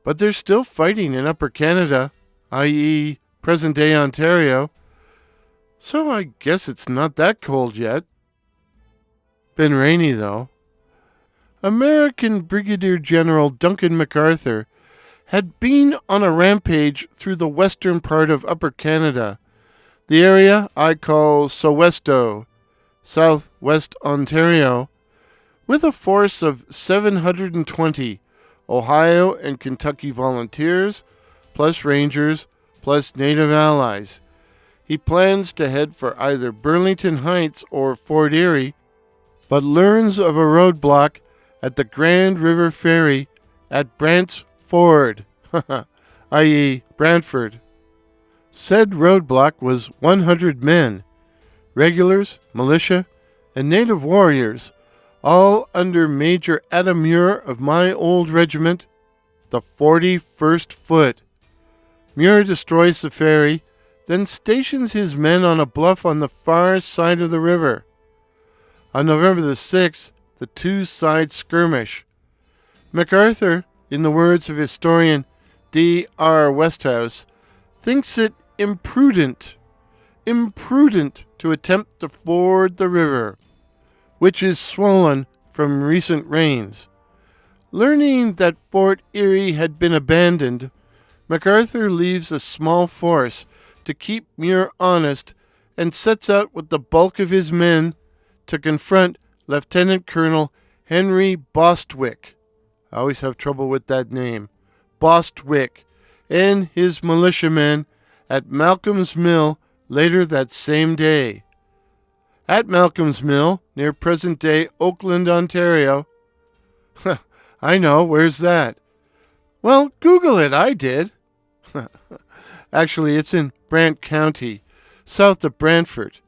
But they're still fighting in Upper Canada, i.e., present-day Ontario, so I guess it's not that cold yet. Been rainy, though. American Brigadier General Duncan MacArthur had been on a rampage through the western part of Upper Canada, the area I call Sowesto, southwest Ontario, with a force of 720 Ohio and Kentucky volunteers, plus Rangers, plus Native allies. He plans to head for either Burlington Heights or Fort Erie, but learns of a roadblock at the Grand River Ferry at Brant's Ford, i.e. Brantford. Said roadblock was 100 men, regulars, militia, and native warriors, all under Major Adam Muir of my old regiment, the 41st Foot. Muir destroys the ferry, then stations his men on a bluff on the far side of the river. On November the 6th, the two sides skirmish. MacArthur, in the words of historian D.R. Westhouse, thinks it imprudent imprudent to attempt to ford the river, which is swollen from recent rains. Learning that Fort Erie had been abandoned, MacArthur leaves a small force to keep Muir honest and sets out with the bulk of his men to confront Lieutenant Colonel Henry Bostwick. I always have trouble with that name. Bostwick and his militiamen at Malcolm's Mill later that same day. At Malcolm's Mill, near present-day Oakland, Ontario. I know, where's that? Well, Google it, I did. Actually, it's in Brant County, south of Brantford.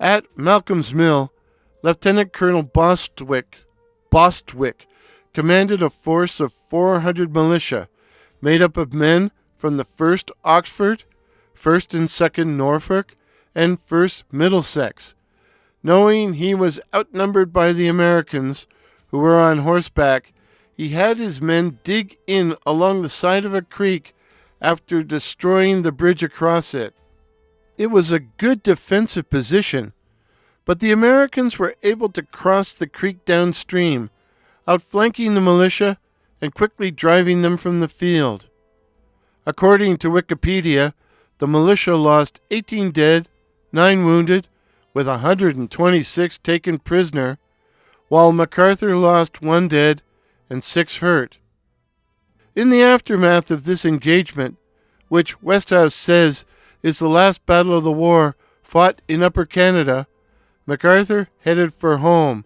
At Malcolm's Mill, Lieutenant Colonel Bostwick commanded a force of 400 militia, made up of men from the 1st Oxford, 1st and 2nd Norfolk, and 1st Middlesex. Knowing he was outnumbered by the Americans, who were on horseback, he had his men dig in along the side of a creek after destroying the bridge across it. It was a good defensive position, but the Americans were able to cross the creek downstream, outflanking the militia and quickly driving them from the field. According to Wikipedia, the militia lost 18 dead, 9 wounded, with 126 taken prisoner, while MacArthur lost 1 dead and 6 hurt. In the aftermath of this engagement, which Westhouse says is the last battle of the war fought in Upper Canada, MacArthur headed for home,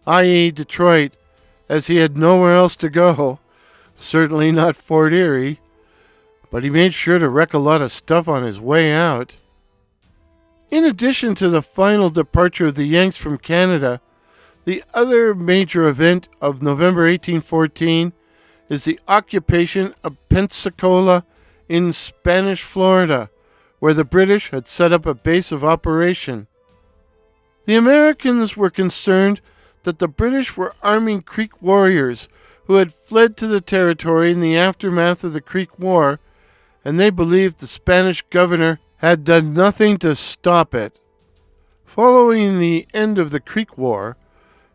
i.e. Detroit, as he had nowhere else to go, certainly not Fort Erie, but he made sure to wreck a lot of stuff on his way out. In addition to the final departure of the Yanks from Canada, the other major event of November 1814 is the occupation of Pensacola in Spanish Florida, where the British had set up a base of operation. The Americans were concerned that the British were arming Creek warriors who had fled to the territory in the aftermath of the Creek War, and they believed the Spanish governor had done nothing to stop it. Following the end of the Creek War,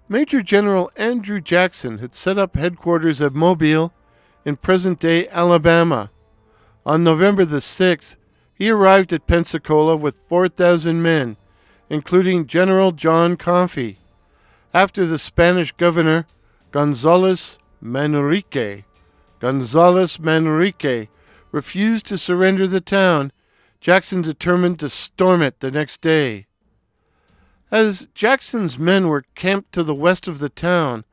Major General Andrew Jackson had set up headquarters at Mobile in present-day Alabama. On November the 6th, he arrived at Pensacola with 4,000 men, including General John Coffee. After the Spanish governor, Gonzales Manrique, refused to surrender the town, Jackson determined to storm it the next day. As Jackson's men were camped to the west of the town,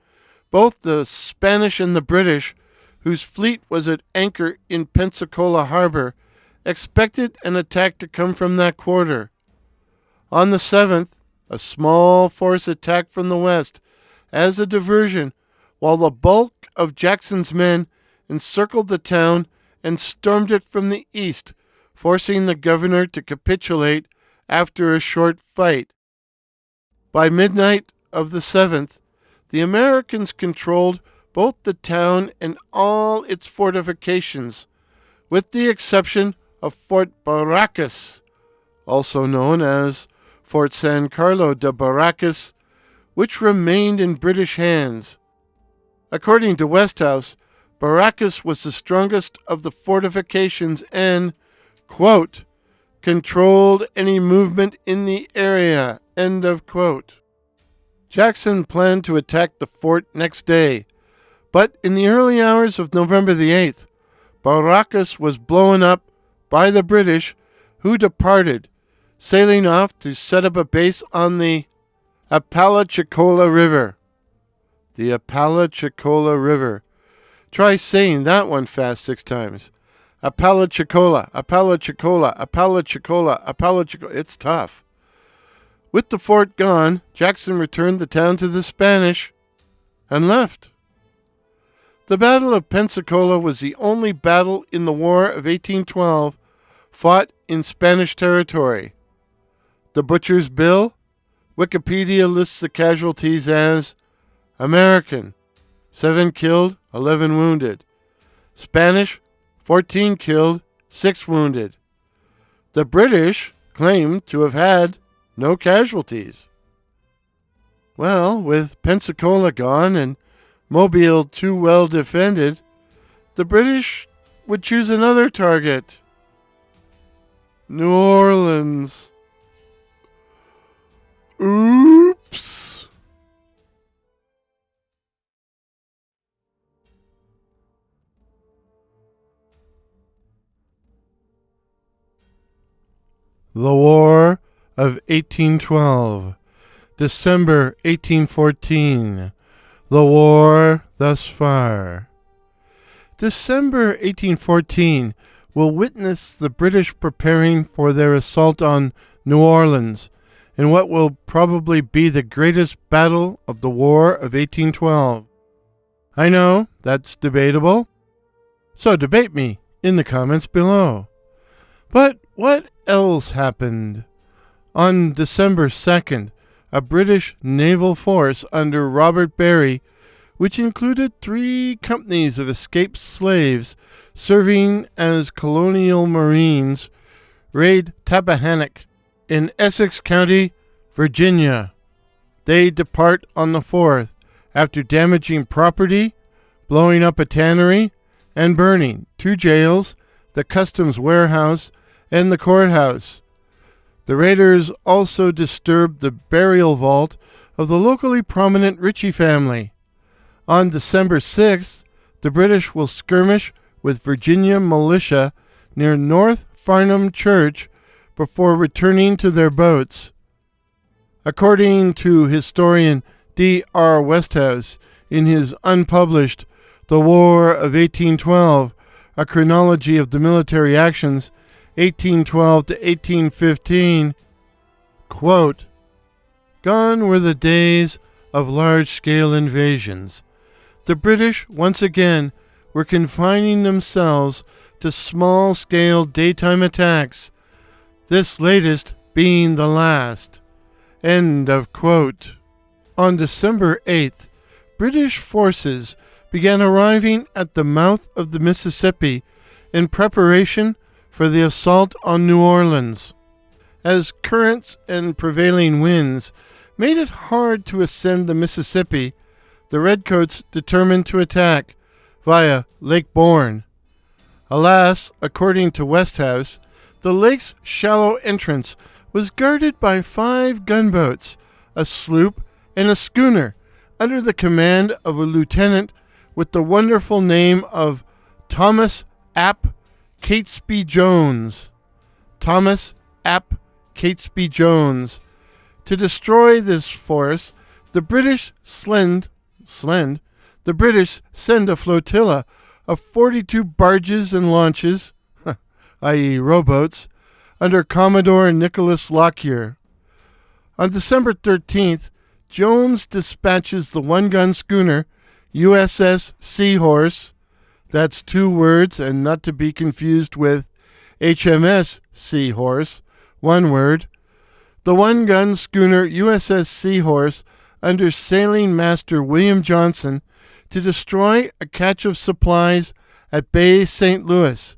both the Spanish and the British, whose fleet was at anchor in Pensacola harbor, expected an attack to come from that quarter. On the 7th, a small force attacked from the west as a diversion, while the bulk of Jackson's men encircled the town and stormed it from the east, forcing the governor to capitulate after a short fight. By midnight of the 7th, the Americans controlled both the town and all its fortifications, with the exception of Fort Barracas, also known as Fort San Carlo de Barracas, which remained in British hands. According to Westhouse, Barracas was the strongest of the fortifications and, quote, controlled any movement in the area, end of quote. Jackson planned to attack the fort next day, but in the early hours of November the 8th, Barracas was blown up by the British, who departed, sailing off to set up a base on the Apalachicola River. The Apalachicola River. Try saying that one fast 6 times. Apalachicola, Apalachicola, Apalachicola, Apalachicola. It's tough. With the fort gone, Jackson returned the town to the Spanish and left. The Battle of Pensacola was the only battle in the War of 1812 fought in Spanish territory. The Butcher's Bill? Wikipedia lists the casualties as American, 7 killed, 11 wounded. Spanish, 14 killed, 6 wounded. The British, claimed to have had no casualties. Well, with Pensacola gone and Mobile too well defended, the British would choose another target. New Orleans. Oops. The War of 1812. December 1814. The war thus far. December 1814 will witness the British preparing for their assault on New Orleans in what will probably be the greatest battle of the War of 1812. I know that's debatable, so debate me in the comments below. But what else happened? On December 2nd, a British naval force under Robert Barry, which included 3 companies of escaped slaves serving as colonial marines, raid Tappahannock in Essex County, Virginia. They depart on the 4th after damaging property, blowing up a tannery, and burning 2 jails, the customs warehouse, and the courthouse. The raiders also disturbed the burial vault of the locally prominent Ritchie family. On December 6th, the British will skirmish with Virginia militia near North Farnham Church before returning to their boats. According to historian D.R. Westhouse in his unpublished The War of 1812, a chronology of the military actions 1812 to 1815, quote, "Gone were the days of large-scale invasions. The British once again were confining themselves to small-scale daytime attacks, this latest being the last." End of quote. On December 8th, British forces began arriving at the mouth of the Mississippi in preparation for the assault on New Orleans. As currents and prevailing winds made it hard to ascend the Mississippi, the Redcoats determined to attack via Lake Borgne. Alas, according to Westhouse, the lake's shallow entrance was guarded by 5 gunboats, a sloop, and a schooner under the command of a lieutenant with the wonderful name of Thomas Ap Catesby Jones. Thomas Ap Catesby Jones. To destroy this force, the British send a flotilla of 42 barges and launches, i.e. rowboats, under Commodore Nicholas Lockyer. On December 13th, Jones dispatches the 1-gun schooner USS Seahorse, that's 2 words and not to be confused with HMS Seahorse, 1 word. The 1-gun schooner USS Seahorse under Sailing Master William Johnson to destroy a catch of supplies at Bay St. Louis.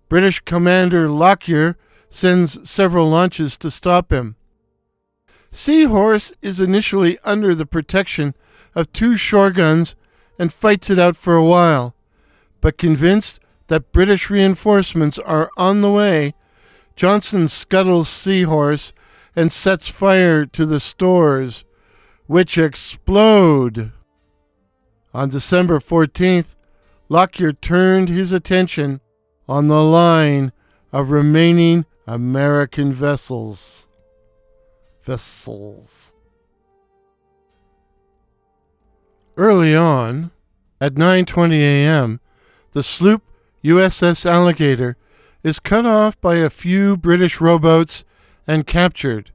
British Commander Lockyer sends several launches to stop him. Seahorse is initially under the protection of 2 shore guns and fights it out for a while, but convinced that British reinforcements are on the way, Johnson scuttles Seahorse and sets fire to the stores, which explode. On December 14th, Lockyer turned his attention on the line of remaining American vessels. Early on, at 9:20 a.m., the sloop USS Alligator is cut off by a few British rowboats and captured.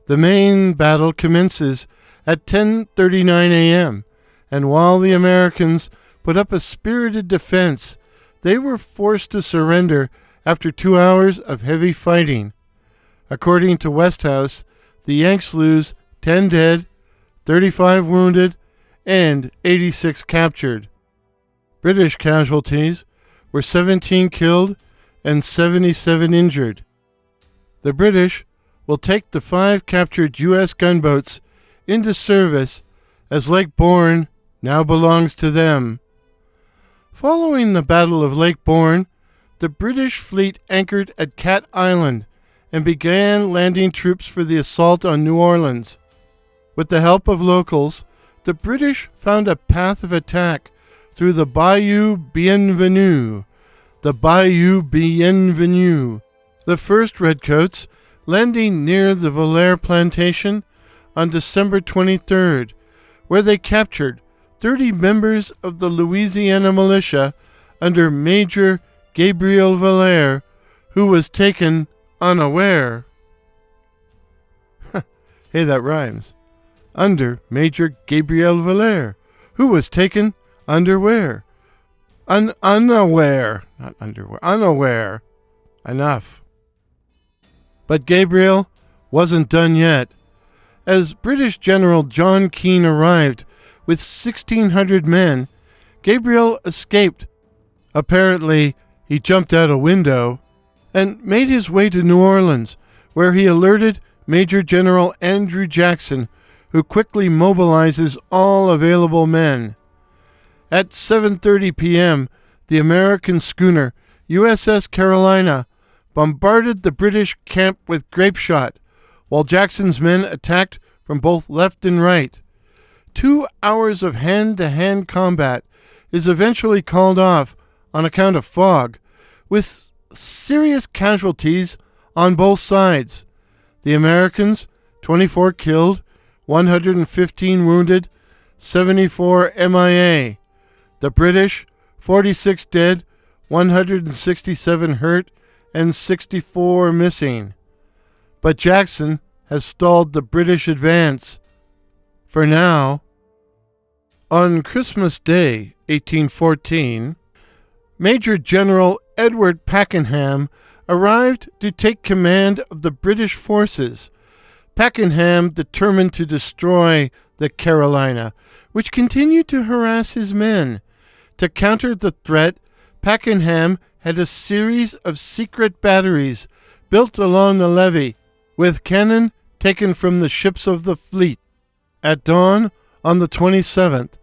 The main battle commences at 10:39 a.m., and while the Americans put up a spirited defense, they were forced to surrender after 2 hours of heavy fighting. According to Westhouse, the Yanks lose 10 dead, 35 wounded, and 86 captured. British casualties were 17 killed and 77 injured. The British will take the 5 captured U.S. gunboats into service as Lake Borgne now belongs to them. Following the Battle of Lake Borgne, the British fleet anchored at Cat Island and began landing troops for the assault on New Orleans. With the help of locals, the British found a path of attack through the Bayou Bienvenu. The first redcoats landing near the Valère plantation on December 23rd, where they captured 30 members of the Louisiana militia under Major Gabriel Valère, who was taken unaware. Hey, that rhymes. Under Major Gabriel Valère, who was taken unaware. Unaware. Not underwear. Unaware. Enough. But Gabriel wasn't done yet. As British General John Keane arrived with 1,600 men, Gabriel escaped. Apparently, he jumped out a window and made his way to New Orleans, where he alerted Major General Andrew Jackson, who quickly mobilizes all available men. At 7:30 p.m., the American schooner USS Carolina bombarded the British camp with grape shot, while Jackson's men attacked from both left and right. 2 hours of hand-to-hand combat is eventually called off on account of fog, with serious casualties on both sides. The Americans, 24 killed, 115 wounded, 74 MIA. The British, 46 dead, 167 hurt, and 64 missing. But Jackson has stalled the British advance. For now. On Christmas Day, 1814, Major General Edward Pakenham arrived to take command of the British forces. Pakenham determined to destroy the Carolina, which continued to harass his men. To counter the threat, Pakenham had a series of secret batteries built along the levee, with cannon taken from the ships of the fleet. At dawn on the 27th,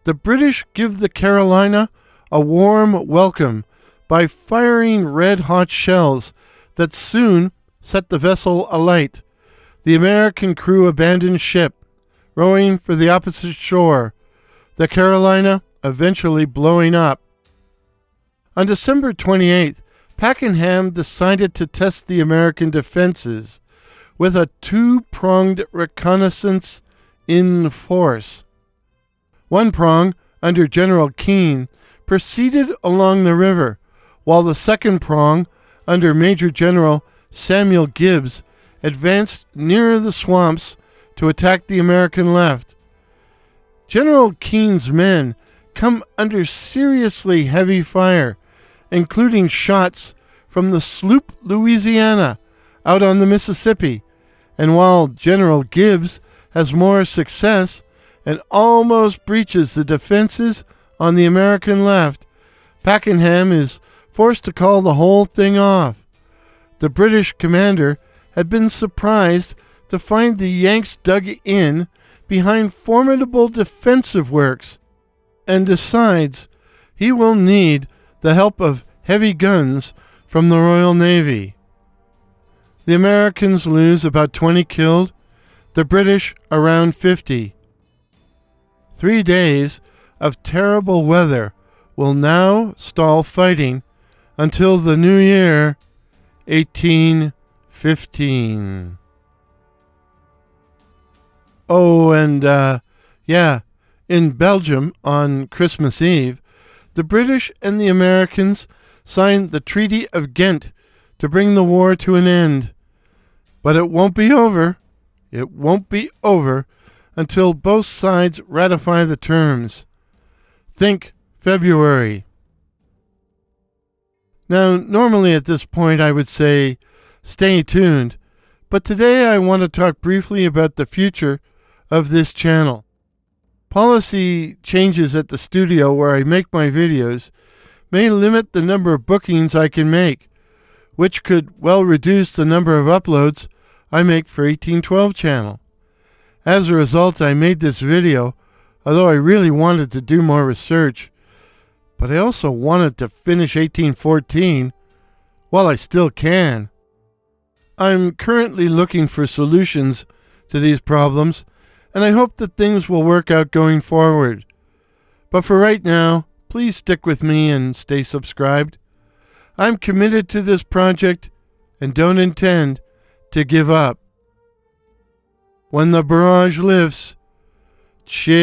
the British give the Carolina a warm welcome by firing red-hot shells that soon set the vessel alight. The American crew abandoned ship, rowing for the opposite shore, the Carolina eventually blowing up. On December 28th, Pakenham decided to test the American defenses with a 2-pronged reconnaissance in force. One prong, under General Keane, proceeded along the river, while the second prong, under Major General Samuel Gibbs, advanced nearer the swamps to attack the American left. General Keane's men come under seriously heavy fire, including shots from the sloop Louisiana out on the Mississippi, and while General Gibbs has more success and almost breaches the defenses on the American left, Pakenham is forced to call the whole thing off. The British commander had been surprised to find the Yanks dug in behind formidable defensive works, and decides he will need the help of heavy guns from the Royal Navy. The Americans lose about 20 killed, the British around 50. 3 days of terrible weather will now stall fighting until the new year, 1815. Oh, and in Belgium on Christmas Eve, the British and the Americans signed the Treaty of Ghent to bring the war to an end. But it won't be over. It won't be over until both sides ratify the terms. Think February. Now, normally at this point I would say, stay tuned, but today I want to talk briefly about the future of this channel. Policy changes at the studio where I make my videos may limit the number of bookings I can make, which could well reduce the number of uploads I make for 1812 channel. As a result, I made this video, although I really wanted to do more research, but I also wanted to finish 1814 while I still can. I'm currently looking for solutions to these problems, and I hope that things will work out going forward. But for right now, please stick with me and stay subscribed. I'm committed to this project and don't intend to give up. When the barrage lifts, cheers.